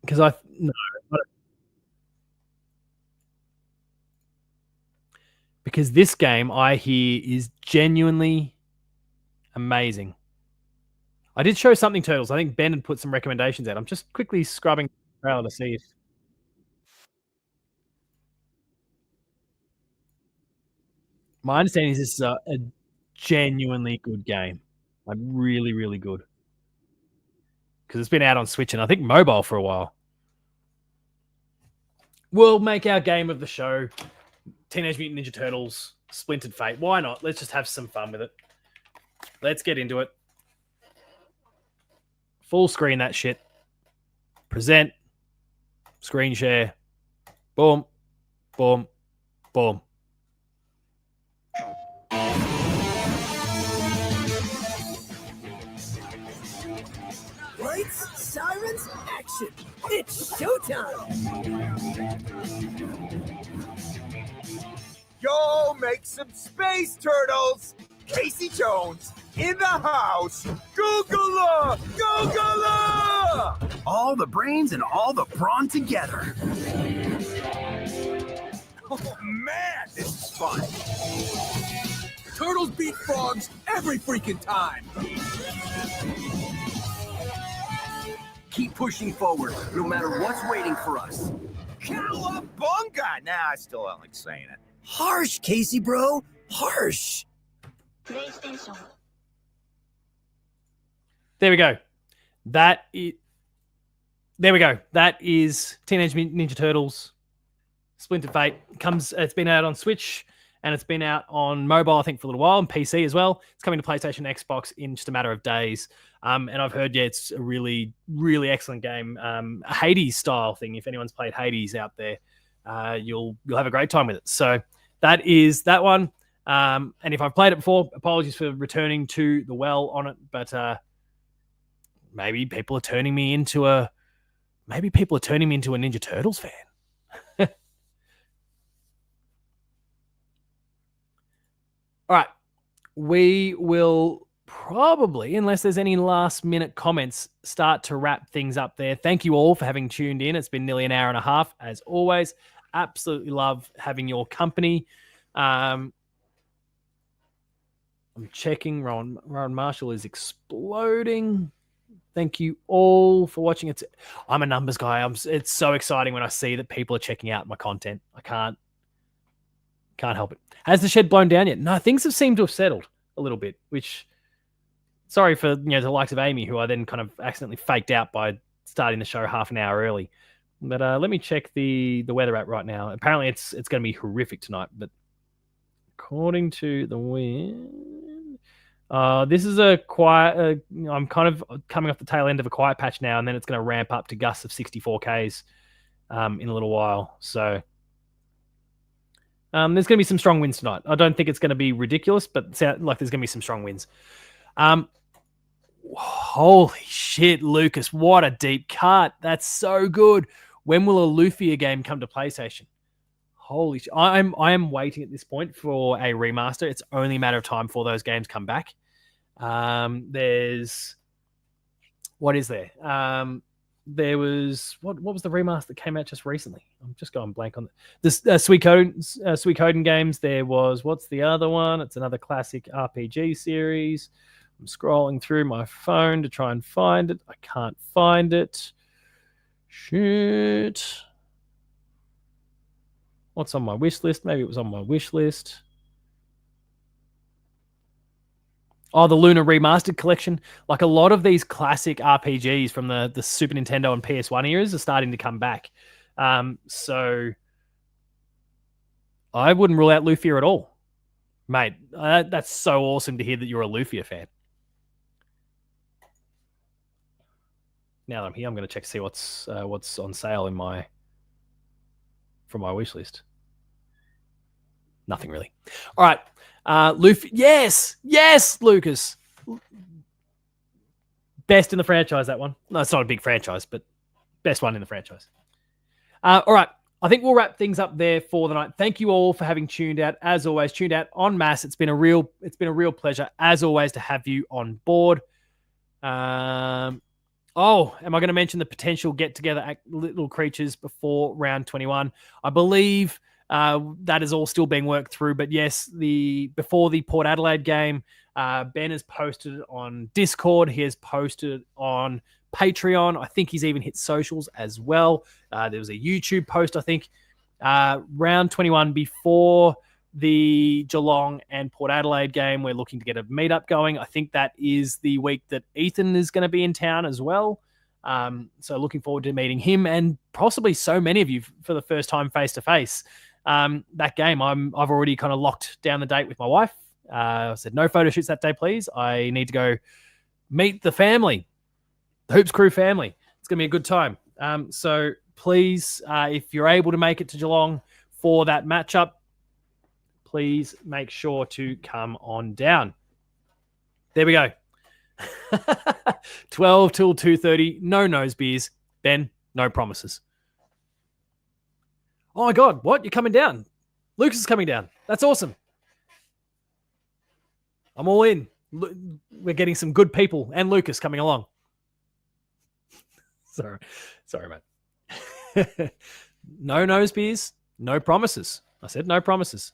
Because because this game, I hear, is genuinely amazing. I did show something Turtles. I think Ben had put some recommendations out. I'm just quickly scrubbing the trailer to see if... My understanding is this is a genuinely good game. Like, really, really good. Because it's been out on Switch and I think mobile for a while. We'll make our game of the show Teenage Mutant Ninja Turtles Splintered Fate. Why not? Let's just have some fun with it. Let's get into it. Full screen that shit. Present. Screen share. Boom. Boom. Boom. Lights, sirens, action! It's showtime! Yo, make some space, turtles! Casey Jones in the house! Googala! Googala! All the brains and all the brawn together. Oh, man, this is fun. Turtles beat frogs every freaking time. Keep pushing forward, no matter what's waiting for us. Cowabunga! Nah, I still don't like saying it. Harsh, Casey, bro. Harsh. PlayStation. There we go. There we go. That is Teenage Mutant Ninja Turtles Splinter Fate. It's been out on Switch and it's been out on mobile, I think, for a little while, and PC as well. It's coming to PlayStation, Xbox in just a matter of days. And I've heard, it's a really, really excellent game. A Hades style thing. If anyone's played Hades out there, you'll have a great time with it. So that is that one. And if I've played it before, apologies for returning to the well on it, but maybe people are turning me into a Ninja Turtles fan. All right. We will probably, unless there's any last minute comments, start to wrap things up there. Thank you all for having tuned in. It's been nearly an hour and a half, as always. Absolutely love having your company. I'm checking. Ron Marshall is exploding. Thank you all for watching. I'm a numbers guy. It's so exciting when I see that people are checking out my content. I can't help it. Has the shed blown down yet? No, things have seemed to have settled a little bit, which, sorry for the likes of Amy, who I then kind of accidentally faked out by starting the show half an hour early. But let me check the weather app right now. Apparently it's going to be horrific tonight, but according to the wind, this is a quiet. I'm kind of coming off the tail end of a quiet patch now, and then it's going to ramp up to gusts of 64 k's in a little while. So there's going to be some strong winds tonight. I don't think it's going to be ridiculous, but it sounds like there's going to be some strong winds. Holy shit, Lucas! What a deep cut. That's so good. When will a Lufia game come to PlayStation? Holy shit! I am waiting at this point for a remaster. It's only a matter of time before those games come back. There's what is there? There was what was the remaster that came out just recently? I'm just going blank on this. Suikoden games. There was, what's the other one? It's another classic RPG series. I'm scrolling through my phone to try and find it. I can't find it. Shit. What's on my wish list? Maybe it was on my wish list. Oh, the Luna Remastered Collection. Like, a lot of these classic RPGs from the Super Nintendo and PS1 eras are starting to come back. So I wouldn't rule out Lufia at all. Mate, that's so awesome to hear that you're a Lufia fan. Now that I'm here, I'm going to check to see what's on sale from my wish list. Nothing really. All right. Luffy. Yes, Lucas. Best in the franchise, that one. No, it's not a big franchise, but best one in the franchise. All right. I think we'll wrap things up there for the night. Thank you all for having tuned out. As always, tuned out en masse. It's been a real pleasure, as always, to have you on board. Am I going to mention the potential get-together at Little Creatures before round 21? I believe that is all still being worked through. But yes, before the Port Adelaide game, Ben has posted on Discord. He has posted on Patreon. I think he's even hit socials as well. There was a YouTube post, I think, round 21 before the Geelong and Port Adelaide game. We're looking to get a meetup going. I think that is the week that Ethan is going to be in town as well. So looking forward to meeting him and possibly so many of you for the first time face-to-face. That game, I've already kind of locked down the date with my wife. I said, no photo shoots that day, please. I need to go meet the family, the Hoops Crew family. It's going to be a good time. So please, if you're able to make it to Geelong for that matchup, please make sure to come on down. There we go. 12 till 2:30. No nose beers. Ben, no promises. Oh my God, what? You're coming down? Lucas is coming down. That's awesome. I'm all in. We're getting some good people and Lucas coming along. Sorry, mate. No nose beers, no promises. I said no promises.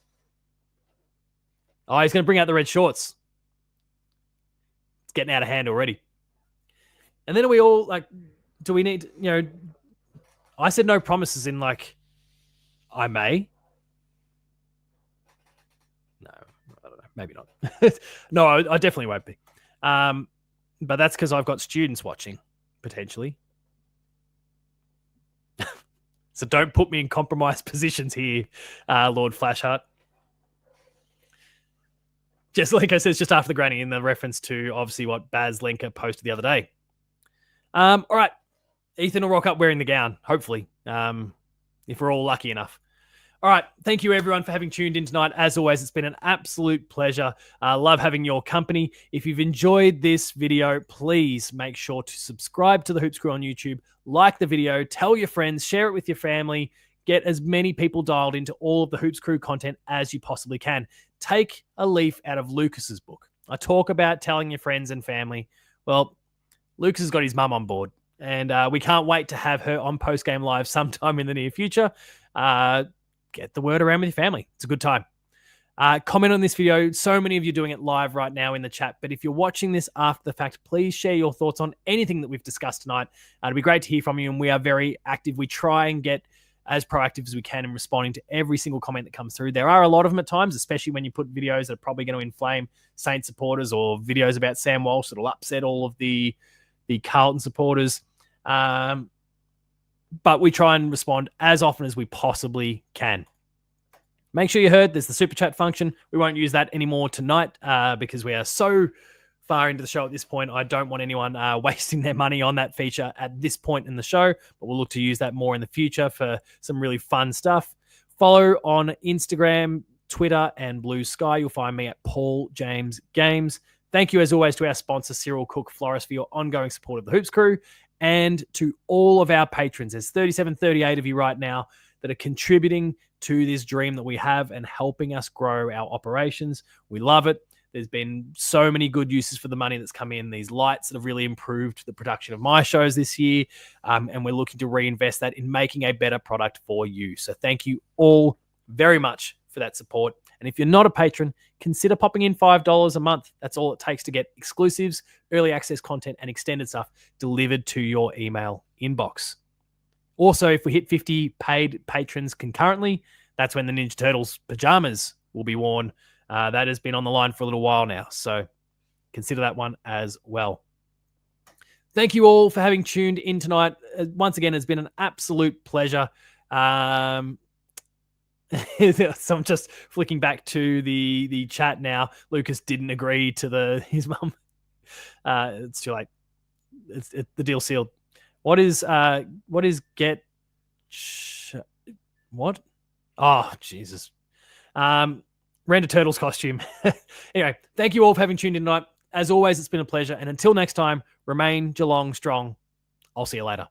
Oh, he's going to bring out the red shorts. It's getting out of hand already. And then are we all like, do we need, I said no promises in like, I may. No, I don't know. Maybe not. No, I definitely won't be. But that's because I've got students watching, potentially. So don't put me in compromised positions here, Lord Flashheart. Just like I said, it's just after the granny in the reference to obviously what Baz Lenker posted the other day. All right. Ethan will rock up wearing the gown, hopefully, if we're all lucky enough. All right. Thank you, everyone, for having tuned in tonight. As always, it's been an absolute pleasure. Love having your company. If you've enjoyed this video, please make sure to subscribe to the Hoops Crew on YouTube, like the video, tell your friends, share it with your family, get as many people dialed into all of the Hoops Crew content as you possibly can. Take a leaf out of Lucas's book. I talk about telling your friends and family. Well, Lucas has got his mum on board, and we can't wait to have her on Post Game Live sometime in the near future. Get the word around with your family. It's a good time. Comment on this video. So many of you are doing it live right now in the chat. But if you're watching this after the fact, please share your thoughts on anything that we've discussed tonight. It'd be great to hear from you. And we are very active. We try and get as proactive as we can in responding to every single comment that comes through. There are a lot of them at times, especially when you put videos that are probably going to inflame Saints supporters or videos about Sam Walsh that'll upset all of the Carlton supporters. But we try and respond as often as we possibly can. Make sure you heard there's the super chat function. We won't use that anymore tonight because we are so far into the show at this point. I don't want anyone wasting their money on that feature at this point in the show, but we'll look to use that more in the future for some really fun stuff. Follow on Instagram, Twitter, and Blue Sky. You'll find me at Paul James Games. Thank you, as always, to our sponsor, Cyril Cook Florist, for your ongoing support of the Hoops Crew, and to all of our patrons. There's 38 of you right now that are contributing to this dream that we have and helping us grow our operations. We love it. There's been so many good uses for the money that's come in. These lights that have really improved the production of my shows this year, and we're looking to reinvest that in making a better product for you. So thank you all very much for that support. And if you're not a patron, consider popping in $5 a month. That's all it takes to get exclusives, early access content, and extended stuff delivered to your email inbox. Also, if we hit 50 paid patrons concurrently, that's when the Ninja Turtles pajamas will be worn. That has been on the line for a little while now, so consider that one as well. Thank you all for having tuned in tonight. Once again, it's been an absolute pleasure. So I'm just flicking back to the chat now. Lucas didn't agree to his mum. It's too late. It's the deal sealed. What is what? Oh, Jesus. Render Turtles costume. Anyway, thank you all for having tuned in tonight. As always, it's been a pleasure. And until next time, remain Geelong strong. I'll see you later.